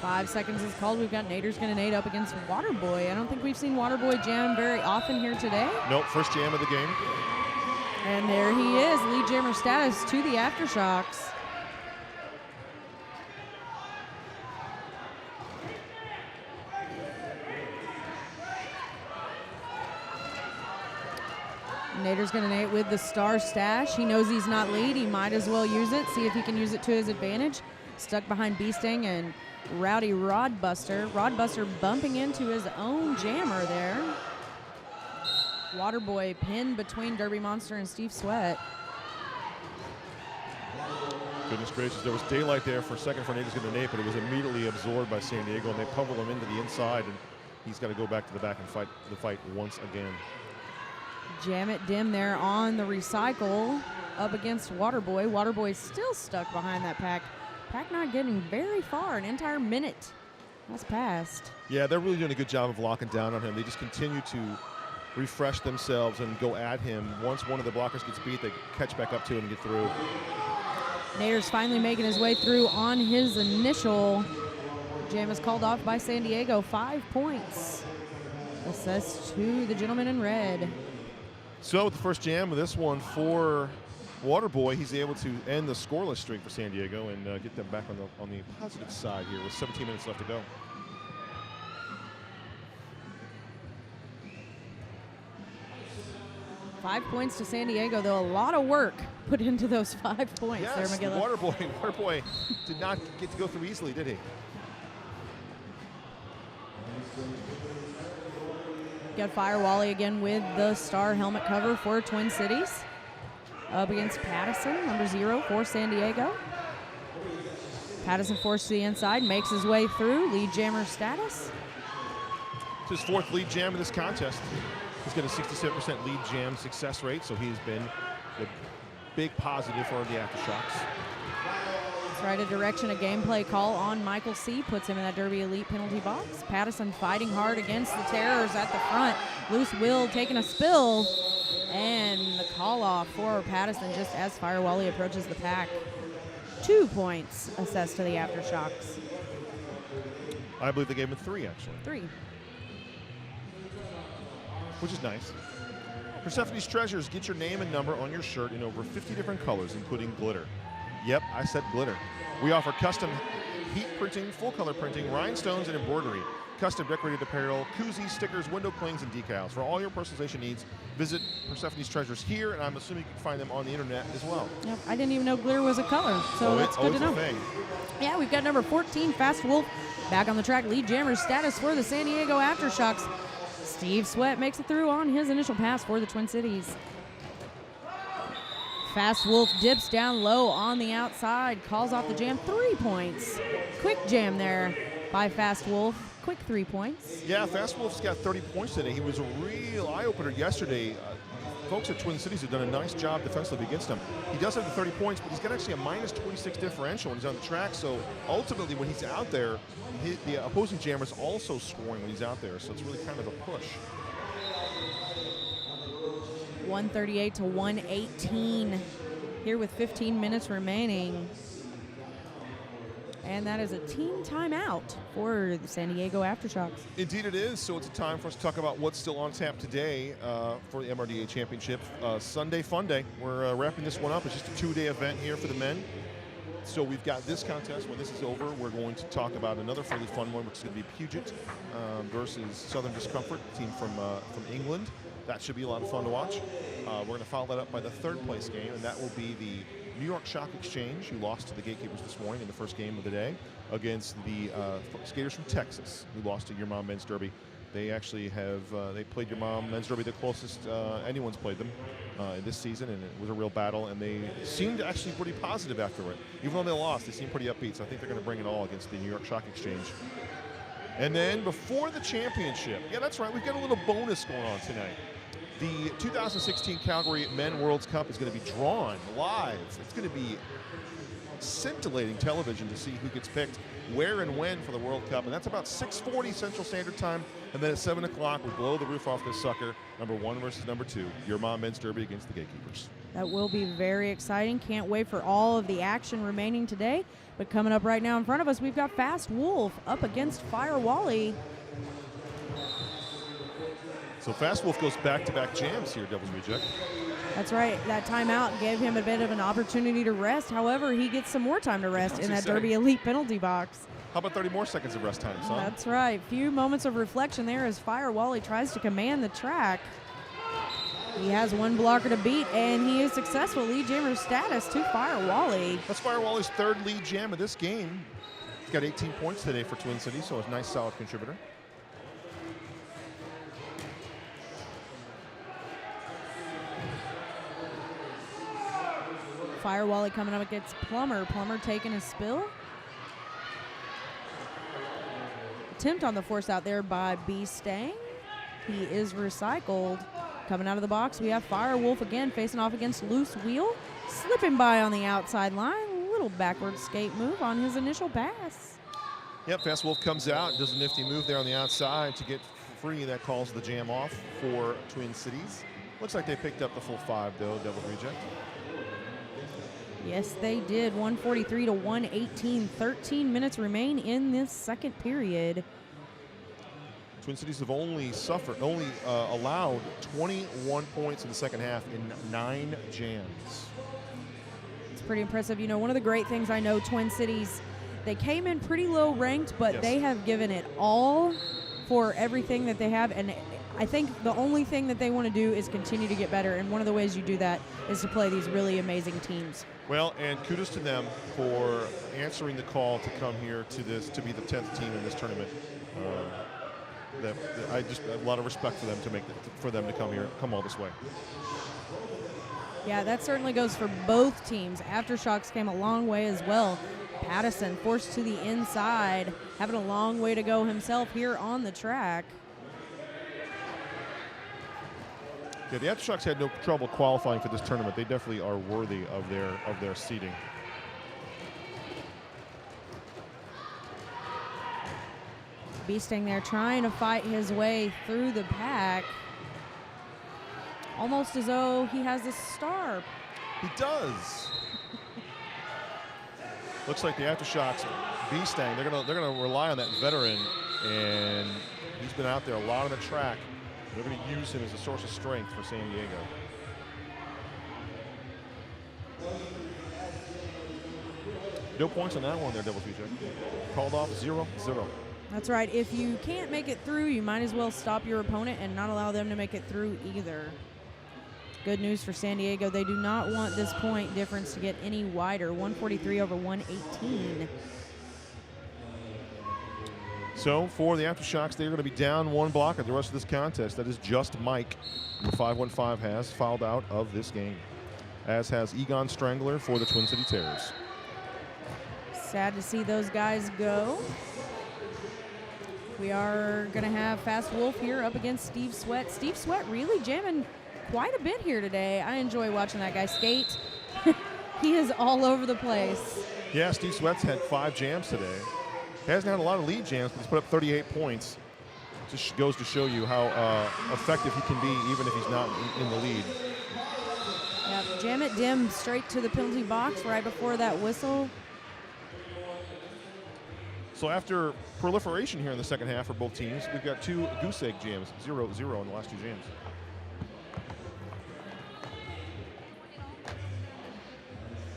Five seconds is called. We've got Nader's Gonna Nade up against Waterboy. I don't think we've seen Waterboy jam very often here today. Nope, first jam of the game. And there he is, lead jammer status to the Aftershocks. Nader's going to nate with the star stash. He knows he's not lead. He might as well use it, see if he can use it to his advantage. Stuck behind Beasting and Rowdy Rodbuster. Rodbuster bumping into his own jammer there. Waterboy pinned between Derby Monster and Steve Sweat. Goodness gracious, there was daylight there for a second for Nader's going to nate, but it was immediately absorbed by San Diego, and they pummel him into the inside, and he's got to go back to the back and fight the fight once again. Jam it dim there on the recycle up against Waterboy. Waterboy still stuck behind that pack. Pack not getting very far, an entire minute has passed. Yeah, they're really doing a good job of locking down on him. They just continue to refresh themselves and go at him. Once one of the blockers gets beat, they catch back up to him and get through. Nader's finally making his way through on his initial. Jam is called off by San Diego. 5 points. Assessed to the gentleman in red. So with the first jam of this one for Waterboy, he's able to end the scoreless streak for San Diego and get them back on the positive side here with 17 minutes left to go. Five points to San Diego, though. A lot of work put into those 5 points there, Yes, McGilla. Waterboy did not get to go through easily, did he? Got Fire Wally again with the star helmet cover for Twin Cities. Up against Pattison, number 0 for San Diego. Pattison forced to the inside, makes his way through. Lead jammer status. It's his 4th lead jam in this contest. He's got a 67% lead jam success rate, so he's been the big positive for the Aftershocks. That's right, a direction, a gameplay call on Michael C. puts him in that Derby Elite penalty box. Pattison fighting hard against the Terrors at the front. Loose Will taking a spill. And the call off for Pattison just as Fire Wally approaches the pack. 2 points assessed to the Aftershocks. I believe they gave him 3, actually. 3. Which is nice. Persephone's Treasures, get your name and number on your shirt in over 50 different colors, including glitter. Yep, I said glitter. We offer custom heat printing, full color printing, rhinestones, and embroidery. Custom decorated apparel, koozies, stickers, window clings, and decals. For all your personalization needs, visit Persephone's Treasures here, and I'm assuming you can find them on the internet as well. Yep, I didn't even know glitter was a color, so that's good to know. Thing. Yeah, we've got number 14, Fast Wolf, back on the track. Lead jammer status for the San Diego Aftershocks. Steve Sweat makes it through on his initial pass for the Twin Cities. Fast Wolf dips down low on the outside, calls off the jam. 3 points. Quick jam there by Fast Wolf. Quick 3 points. Yeah, Fast Wolf's got 30 points today. He was a real eye-opener yesterday. Folks at Twin Cities have done a nice job defensively against him. He does have the 30 points, but he's got actually a minus 26 differential when he's on the track. So ultimately, when he's out there, the opposing jammer's also scoring when he's out there. So it's really kind of a push. 138 to 118 here with 15 minutes remaining. And that is a team timeout for the San Diego Aftershocks. Indeed it is. So it's a time for us to talk about what's still on tap today for the MRDA Championship. Sunday Fun Day. We're wrapping this one up. It's just a 2-day event here for the men. So we've got this contest. When this is over, we're going to talk about another fairly fun one, which is going to be Puget versus Southern Discomfort, a team from England. That should be a lot of fun to watch. We're going to follow that up by the 3rd place game, and that will be the New York Shock Exchange, who lost to the Gatekeepers this morning in the first game of the day, against the skaters from Texas, who lost to Your Mom Men's Derby. They actually have they played Your Mom Men's Derby the closest anyone's played them in this season, and it was a real battle, and they seemed actually pretty positive afterward. Even though they lost, they seemed pretty upbeat, so I think they're going to bring it all against the New York Shock Exchange. And then before the championship, yeah, that's right, we've got a little bonus going on tonight. The 2016 Calgary Men World's Cup is going to be drawn live. It's going to be scintillating television to see who gets picked where and when for the World Cup, and that's about 6:40 Central Standard Time. And then at 7 o'clock, we blow the roof off this sucker. Number 1 versus number 2. Your Mom Men's Derby against the Gatekeepers. That will be very exciting. Can't wait for all of the action remaining today. But coming up right now in front of us, we've got Fast Wolf up against Fire Wally. So Fast Wolf goes back-to-back jams here, Devil's Reject. That's right. That timeout gave him a bit of an opportunity to rest. However, he gets some more time to rest in that Derby Elite penalty box. How about 30 more seconds of rest time, son? That's right. Few moments of reflection there as Fire Wally tries to command the track. He has one blocker to beat, and he is successful. Lead jammer status to Fire Wally. That's Fire Wally's third lead jam of this game. He's got 18 points today for Twin Cities, so a nice, solid contributor. Fire Wally coming up against Plummer. Plummer taking a spill. Attempt on the force out there by B. Stang. He is recycled. Coming out of the box, we have Fire Wolf again facing off against Loose Wheel. Slipping by on the outside line. Little backward skate move on his initial pass. Yep, Fast Wolf comes out, does a nifty move there on the outside to get free. That calls the jam off for Twin Cities. Looks like they picked up the full 5, though, double reject. Yes, they did. 143 to 118. 13 minutes remain in this second period. Twin Cities have only allowed 21 points in the second half in 9 jams. It's pretty impressive. You know, one of the great things I know Twin Cities, they came in pretty low ranked, but Yes. they have given it all for everything that they have. And I think the only thing that they want to do is continue to get better. And one of the ways you do that is to play these really amazing teams. Well, and kudos to them for answering the call to come here to be the 10th team in this tournament. I just have a lot of respect for them for them to come all this way. Yeah, that certainly goes for both teams. Aftershocks came a long way as well. Pattison forced to the inside, having a long way to go himself here on the track. Yeah, the Aftershocks had no trouble qualifying for this tournament. They definitely are worthy of their seeding. Beasting there trying to fight his way through the pack. Almost as though he has a star. He does. Looks like the Aftershocks, B-Stang, they're gonna rely on that veteran, and he's been out there a lot on the track. They're going to use him as a source of strength for San Diego. No points on that one there, Double Feature. Called off 0-0. That's right. If you can't make it through, you might as well stop your opponent and not allow them to make it through either. Good news for San Diego. They do not want this point difference to get any wider. 143 over 118. So for the Aftershocks, they're going to be down 1 block at the rest of this contest. That is just Mike. The 515 has fouled out of this game, as has Egon Strangler for the Twin City Terrors. Sad to see those guys go. We are going to have Fast Wolf here up against Steve Sweat. Steve Sweat really jamming quite a bit here today. I enjoy watching that guy skate. He is all over the place. Yeah, Steve Sweat's had 5 jams today. He hasn't had a lot of lead jams, but he's put up 38 points. Just goes to show you how effective he can be even if he's not in the lead. Yep, jam it dim straight to the penalty box right before that whistle. So after proliferation here in the second half for both teams, we've got 2 goose egg jams, 0-0 in the last 2 jams.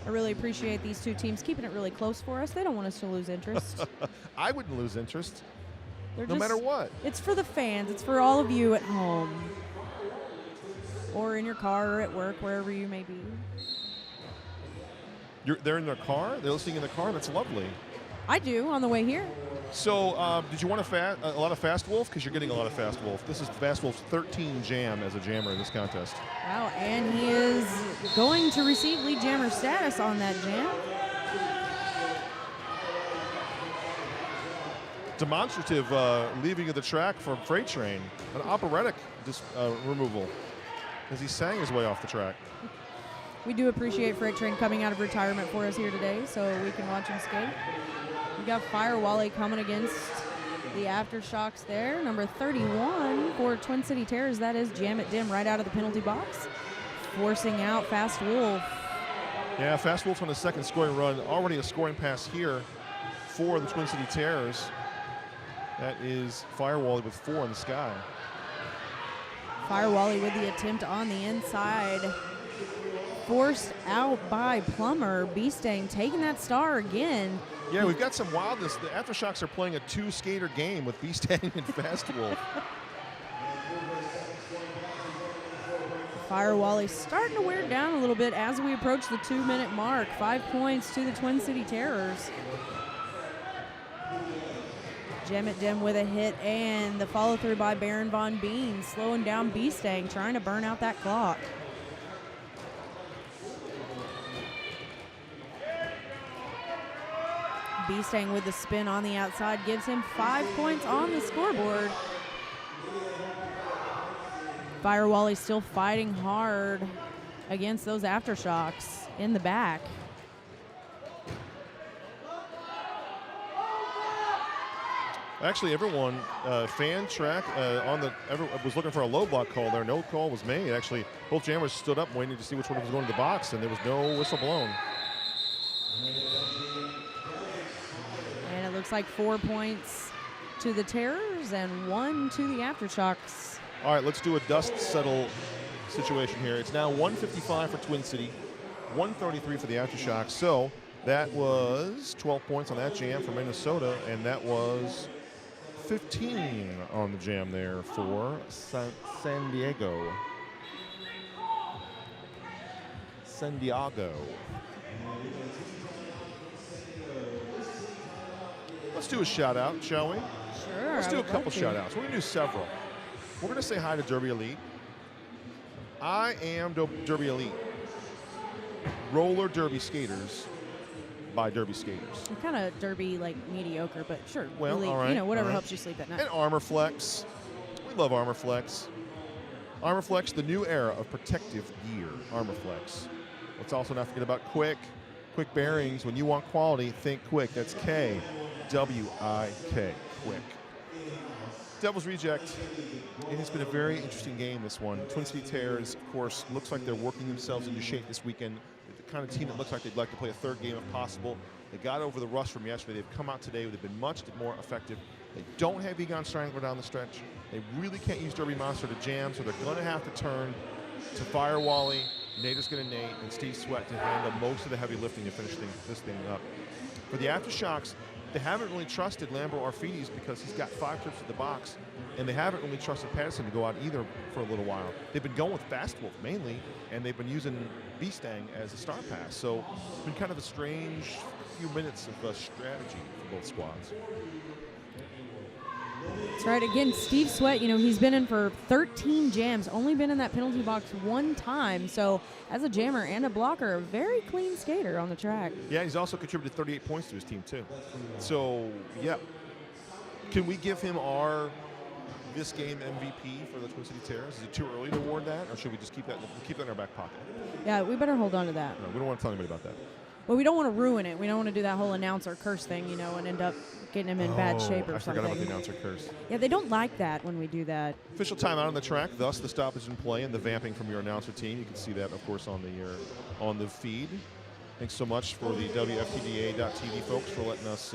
I really appreciate these 2 teams keeping it really close for us. They don't want us to lose interest. I wouldn't lose interest, They're no just, matter what. It's for the fans. It's for all of you at home. Or in your car or at work, wherever you may be. They're in their car? They're listening in the car? That's lovely. I do, on the way here. So did you want a lot of Fast Wolf? Because you're getting a lot of Fast Wolf. This is Fast Wolf's 13th jam as a jammer in this contest. Wow, and he is going to receive lead jammer status on that jam. Demonstrative leaving of the track from Freight Train. An operatic removal as he sang his way off the track. We do appreciate Freight Train coming out of retirement for us here today so we can watch him skate. We got Fire Wally coming against the Aftershocks there. Number 31 for Twin City Terrors. That is Jam It Dim right out of the penalty box. Forcing out Fast Wolf. Yeah, Fast Wolf on the second scoring run. Already a scoring pass here for the Twin City Terrors. That is Fire Wally with 4 in the sky. Fire Wally with the attempt on the inside. Forced out by Plummer. Beastang taking that star again. Yeah, we've got some wildness. The Aftershocks are playing a 2-skater game with Beastang and Fast Wolf. Fire Wally starting to wear down a little bit as we approach the 2-minute mark. 5 points to the Twin City Terrors. Jemmett Dim with a hit and the follow through by Baron Von Bean, slowing down B-Stang, trying to burn out that clock. B-Stang with the spin on the outside gives him 5 points on the scoreboard. Fire Wally still fighting hard against those aftershocks in the back. Actually, everyone, fan track was looking for a low block call there. No call was made. Actually, both jammers stood up waiting to see which one was going to the box, and there was no whistle blown. And it looks like 4 points to the Terrors and 1 to the Aftershocks. All right, let's do a dust settle situation here. It's now 155 for Twin City, 133 for the Aftershocks. So that was 12 points on that jam for Minnesota, and that was 15 on the jam there for San Diego. San Diego. Let's do a shout out, shall we? Sure. Let's do a couple shout outs. We're going to do several. We're going to say hi to Derby Elite. I am Derby Elite. Roller derby skaters by derby skaters. I'm kind of derby, like, mediocre, but sure. Well, elite, all right. You know, whatever all right. helps you sleep at night. And Armor Flex. We love Armor Flex. Armor Flex, the new era of protective gear. Armor Flex. Let's also not forget about Quick. Quick bearings. When you want quality, think Quick. That's K-W-I-K. Quick. Devil's Reject. It has been a very interesting game, this one. Twin City Terrors, of course, looks like they're working themselves into shape this weekend. The kind of team that looks like they'd like to play a third game if possible. They got over the rust from yesterday. They've come out today. They've been much more effective. They don't have Egon Strangler down the stretch. They really can't use Derby Monster to jam, so they're going to have to turn to Fire Wally, Nader's going to Nate, and Steve Sweat to handle most of the heavy lifting to finish this thing up. For the Aftershocks, they haven't really trusted Lambo Arfides because he's got 5 trips to the box, and they haven't really trusted Patterson to go out either for a little while. They've been going with Fast Wolf mainly, and they've been using B-Stang as a star pass. So it's been kind of a strange few minutes of strategy for both squads. That's right. Again, Steve Sweat, you know, he's been in for 13 jams, only been in that penalty box 1 time. So as a jammer and a blocker, a very clean skater on the track. Yeah, he's also contributed 38 points to his team, too. So, yeah. Can we give him our this game MVP for the Twin City Terrors? Is it too early to award that, or should we just keep that in our back pocket? Yeah, we better hold on to that. No, we don't want to tell anybody about that. Well, we don't want to ruin it. We don't want to do that whole announcer curse thing, you know, and end up getting him in bad shape or something. I forgot about the announcer curse. Yeah, they don't like that when we do that. Official timeout on the track, thus the stoppage in play and the vamping from your announcer team. You can see that, of course, on the feed. Thanks so much for the WFTDA.tv folks for letting us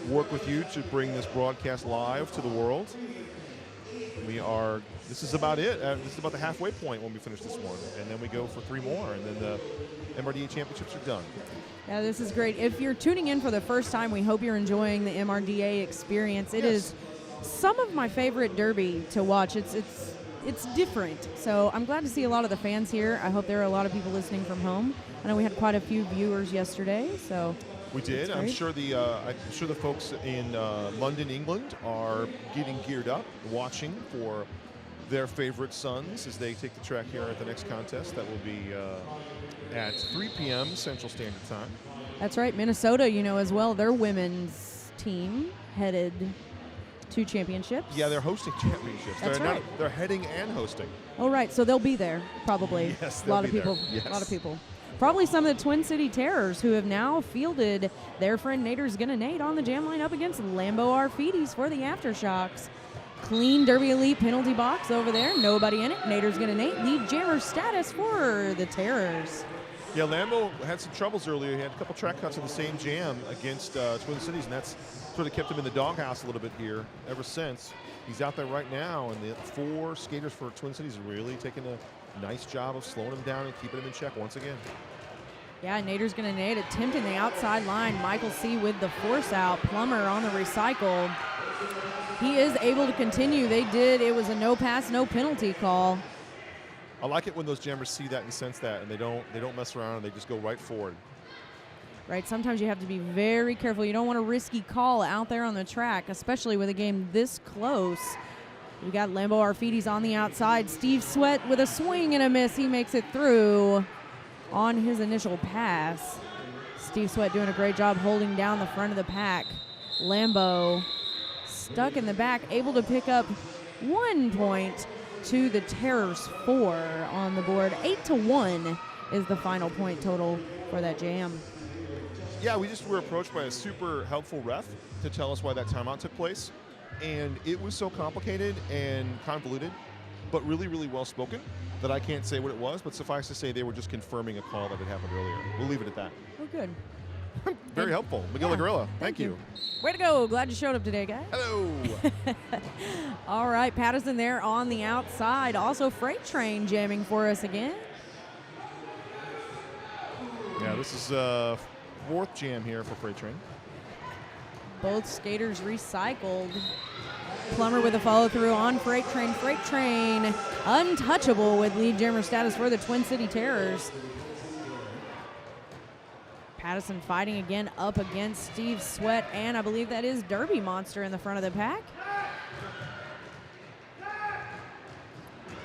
work with you to bring this broadcast live to the world. This is about it. This is about the halfway point when we finish this one. And then we go for 3 more, and then the MRDA championships are done. Yeah, this is great. If you're tuning in for the first time, we hope you're enjoying the MRDA experience. It is some of my favorite derby to watch. It's different. So I'm glad to see a lot of the fans here. I hope there are a lot of people listening from home. I know we had quite a few viewers yesterday, so we did. I'm sure the folks in London, England, are getting geared up, watching for their favorite sons as they take the track here at the next contest. That will be at 3 p.m. Central Standard Time. That's right. Minnesota, you know, as well. Their women's team headed to championships. Yeah, they're hosting championships. That's right. They're heading and hosting. Oh, right. So they'll be there, probably. Yes, a lot of people. Yes. A lot of people. Probably some of the Twin City Terrors who have now fielded their friend Nader's Gonna Nate on the jam line up against Lambo Arfides for the Aftershocks. Clean Derby Elite penalty box over there. Nobody in it. Nader's Gonna Nate, the jammer status for the Terrors. Yeah, Lambo had some troubles earlier. He had a couple track cuts in the same jam against Twin Cities, and that's sort of kept him in the doghouse a little bit here ever since. He's out there right now, and the 4 skaters for Twin Cities are really taking a nice job of slowing him down and keeping him in check once again. Yeah, Nader's Gonna Nate attempting the outside line. Michael C. with the force out. Plummer on the recycle. He is able to continue. They did. It was a no pass, no penalty call. I like it when those jammers see that and sense that, and they don't mess around and they just go right forward. Right, sometimes you have to be very careful. You don't want a risky call out there on the track, especially with a game this close. We got Lambo Arfides on the outside. Steve Sweat with a swing and a miss. He makes it through on his initial pass. Steve Sweat doing a great job holding down the front of the pack. Lambo stuck in the back, able to pick up 1 point to the Terrors 4 on the board. 8-1 is the final point total for that jam. Yeah, we just were approached by a super helpful ref to tell us why that timeout took place. And it was so complicated and convoluted, but really, really well spoken that I can't say what it was, but suffice to say they were just confirming a call that had happened earlier. We'll leave it at that. Oh, good. Very helpful. Miguel Gorilla, thank you. Way to go. Glad you showed up today, guys. Hello. All right, Patterson there on the outside. Also, Freight Train jamming for us again. Yeah, this is fourth jam here for Freight Train. Both skaters recycled. Plummer with a follow through on Freight Train. Freight Train untouchable with lead jammer status for the Twin City Terrors. Patterson fighting again up against Steve Sweat, and I believe that is Derby Monster in the front of the pack.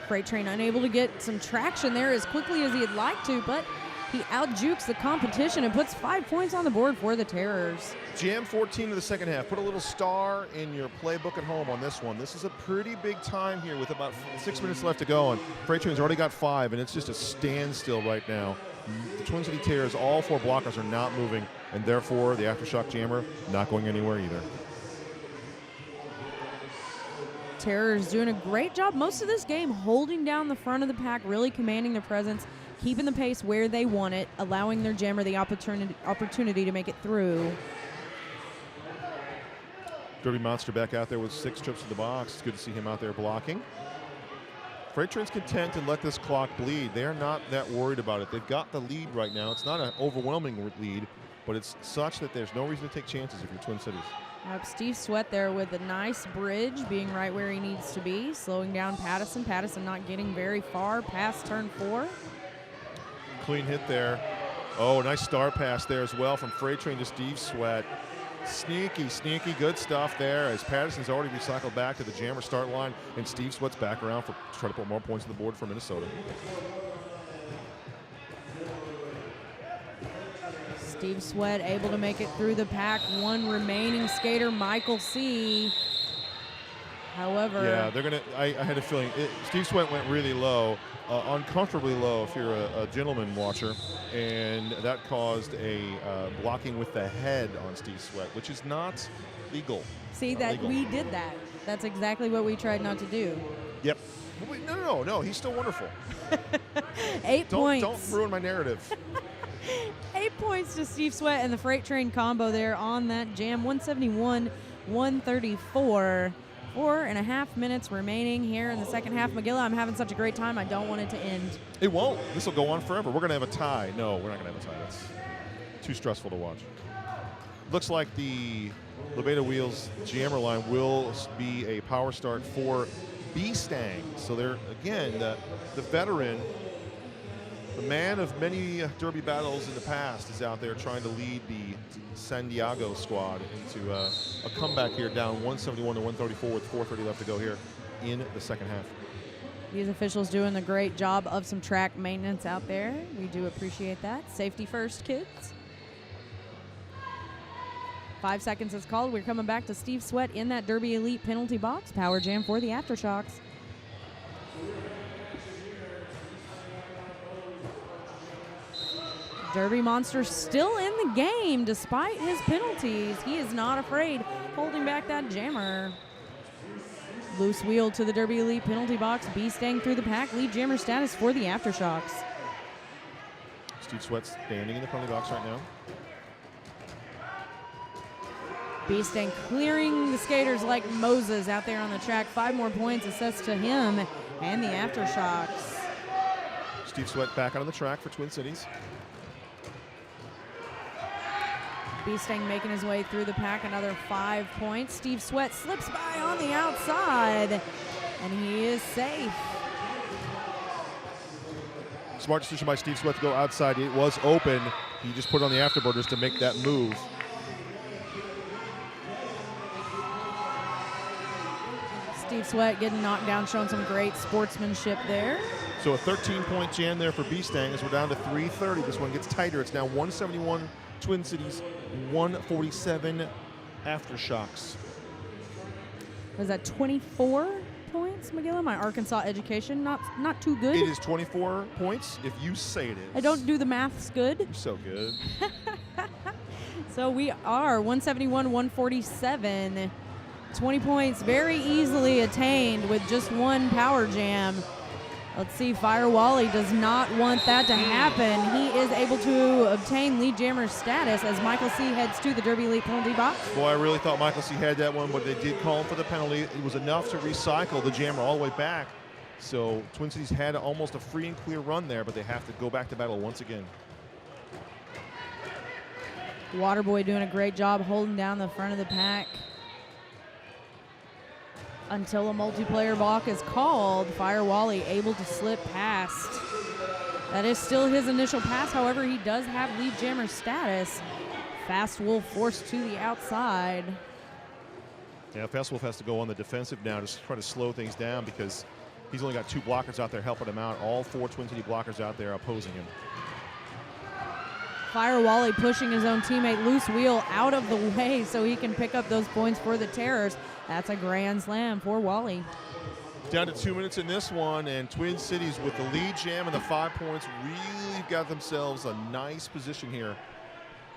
Freight Train unable to get some traction there as quickly as he'd like to, but he out-jukes the competition and puts 5 points on the board for the Terrors. Jam 14 of the second half. Put a little star in your playbook at home on this one. This is a pretty big time here with about 6 minutes left to go, and Freight Train's already got 5, and it's just a standstill right now. The Twin City Terrors, all 4 blockers are not moving, and therefore the Aftershock Jammer not going anywhere either. Terrors doing a great job most of this game holding down the front of the pack, really commanding their presence, keeping the pace where they want it, allowing their jammer the opportunity to make it through. Derby Monster back out there with 6 trips to the box. It's good to see him out there blocking. Freight Train's content to let this clock bleed. They're not that worried about it. They've got the lead right now. It's not an overwhelming lead, but it's such that there's no reason to take chances if you're Twin Cities. Steve Sweat there with a nice bridge, being right where he needs to be, slowing down Patterson. Patterson not getting very far past turn 4. Clean hit there. Oh, nice star pass there as well from Freight Train to Steve Sweat. Sneaky, sneaky, good stuff there as Patterson's already recycled back to the jammer start line, and Steve Sweat's back around to try to put more points on the board for Minnesota. Steve Sweat able to make it through the pack. One remaining skater, Michael C. However, yeah, they're gonna. I had a feeling Steve Sweat went really low, uncomfortably low if you're a gentleman watcher, and that caused a blocking with the head on Steve Sweat, which is not legal. See, not that legal. we did that. That's exactly what we tried not to do. Yep. No. He's still wonderful. 8 points. Don't ruin my narrative. 8 points to Steve Sweat and the Freight Train combo there on that jam. 171-134. 4.5 minutes remaining here in the second half. McGilla, I'm having such a great time. I don't want it to end. It won't. This will go on forever. We're going to have a tie. No, we're not going to have a tie. That's too stressful to watch. Looks like the Lebeda Wheels jammer line will be a power start for B-Stang. So they're, again, the veteran, the man of many derby battles in the past is out there trying to lead the San Diego squad into a comeback here down 171-134 with 4:30 left to go here in the second half. These officials doing a great job of some track maintenance out there. We do appreciate that. Safety first, kids. 5 seconds is called. We're coming back to Steve Sweat in that Derby Elite penalty box. Power jam for the Aftershocks. Derby Monster still in the game despite his penalties. He is not afraid, holding back that jammer. Loose wheel to the Derby Elite penalty box. B-Stang through the pack. Lead jammer status for the Aftershocks. Steve Sweat's standing in the penalty box right now. B-Stang clearing the skaters like Moses out there on the track. 5 more points assessed to him and the Aftershocks. Steve Sweat back out on the track for Twin Cities. B-Stang making his way through the pack, another 5 points. Steve Sweat slips by on the outside, and he is safe. Smart decision by Steve Sweat to go outside. It was open. He just put on the afterburners to make that move. Steve Sweat getting knocked down, showing some great sportsmanship there. So a 13-point jam there for B-Stang as we're down to 3:30. This one gets tighter. It's now 171 Twin Cities, 147 Aftershocks. Was that 24 points, McGilla? My Arkansas education, not too good. It is 24 points if you say it is. I don't do the maths good. You're so good. So we are 171, 147. 20 points very easily attained with just one power jam. Let's see, Fire Wally does not want that to happen. He is able to obtain lead jammer status as Michael C. heads to the Derby Elite penalty box. Boy, I really thought Michael C. had that one, but they did call him for the penalty. It was enough to recycle the jammer all the way back. So Twin Cities had almost a free and clear run there, but they have to go back to battle once again. Waterboy doing a great job holding down the front of the pack. Until a multiplayer balk is called, Fire Wally able to slip past. That is still his initial pass. However, he does have lead jammer status. Fast Wolf forced to the outside. Yeah, Fast Wolf has to go on the defensive now to try to slow things down because he's only got 2 blockers out there helping him out. All 4 Twin City blockers out there opposing him. Fire Wally pushing his own teammate Loose Wheel out of the way so he can pick up those points for the Terrors. That's a grand slam for Wally. Down to 2 minutes in this one, and Twin Cities with the lead jam and the 5 points really got themselves a nice position here,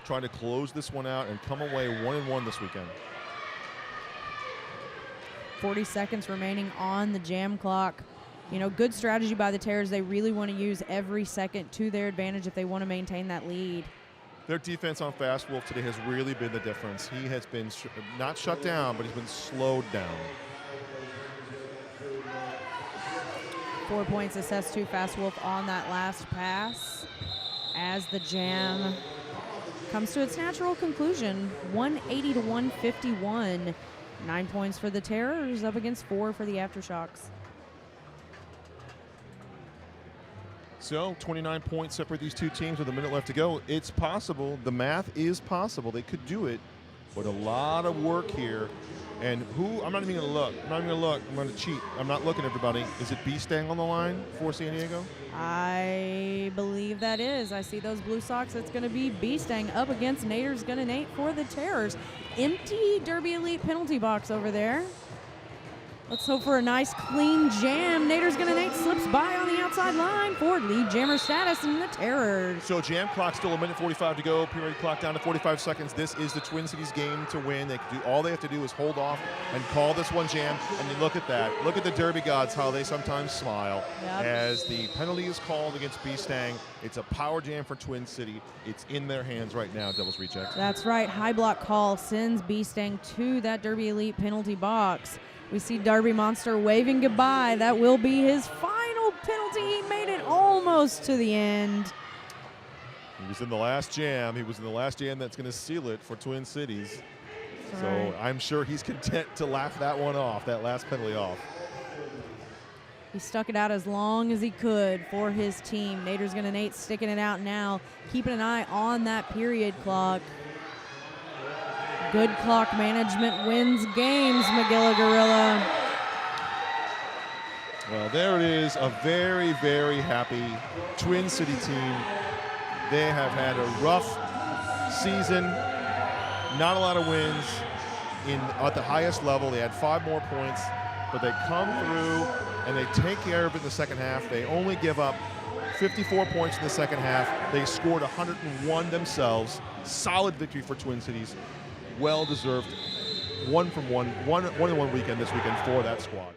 trying to close this one out and come away 1-1 this weekend. 40 seconds remaining on the jam clock. You know, good strategy by the Terrors. They really want to use every second to their advantage if they want to maintain that lead. Their defense on Fast Wolf today has really been the difference. He has been not shut down, but he's been slowed down. 4 points assessed to Fast Wolf on that last pass as the jam comes to its natural conclusion, 180 to 151. 9 points for the Terrors up against 4 for the Aftershocks. So 29 points separate these two teams with a minute left to go. It's possible. The math is possible. They could do it, but a lot of work here. And who? I'm not even going to look. I'm not even going to look. I'm going to cheat. I'm not looking, everybody. Is it B-Stang on the line for San Diego? I believe that is. I see those blue socks. It's going to be B-Stang up against Nader's Gonna Nate for the Terrors. Empty Derby Elite penalty box over there. Let's hope for a nice clean jam. Nader's Gonna Nate slips by on the outside line for lead jammer status in the Terrors. So jam clock still a minute 45 to go. Period clock down to 45 seconds. This is the Twin Cities game to win. They can do all they have to do is hold off and call this one jam. And you look at that. Look at the Derby gods, how they sometimes smile. Yep. As the penalty is called against B-Stang. It's a power jam for Twin City. It's in their hands right now, Devil's Reject. That's right. High block call sends B-Stang to that Derby Elite penalty box. We see Derby Monster waving goodbye. That will be his final penalty. He made it almost to the end. He was in the last jam. He was in the last jam that's going to seal it for Twin Cities. That's So right. I'm sure he's content to laugh that one off, that last penalty off. He stuck it out as long as he could for his team. Nader's Gonna Nate sticking it out now, keeping an eye on that period clock. Good clock management wins games, McGilla Gorilla. Well, there it is, a very, very happy Twin City team. They have had a rough season, not a lot of wins at the highest level. They had 5 more points, but they come through and they take care of it in the second half. They only give up 54 points in the second half. They scored 101 themselves. Solid victory for Twin Cities. Well deserved. 1-1 weekend this weekend for that squad.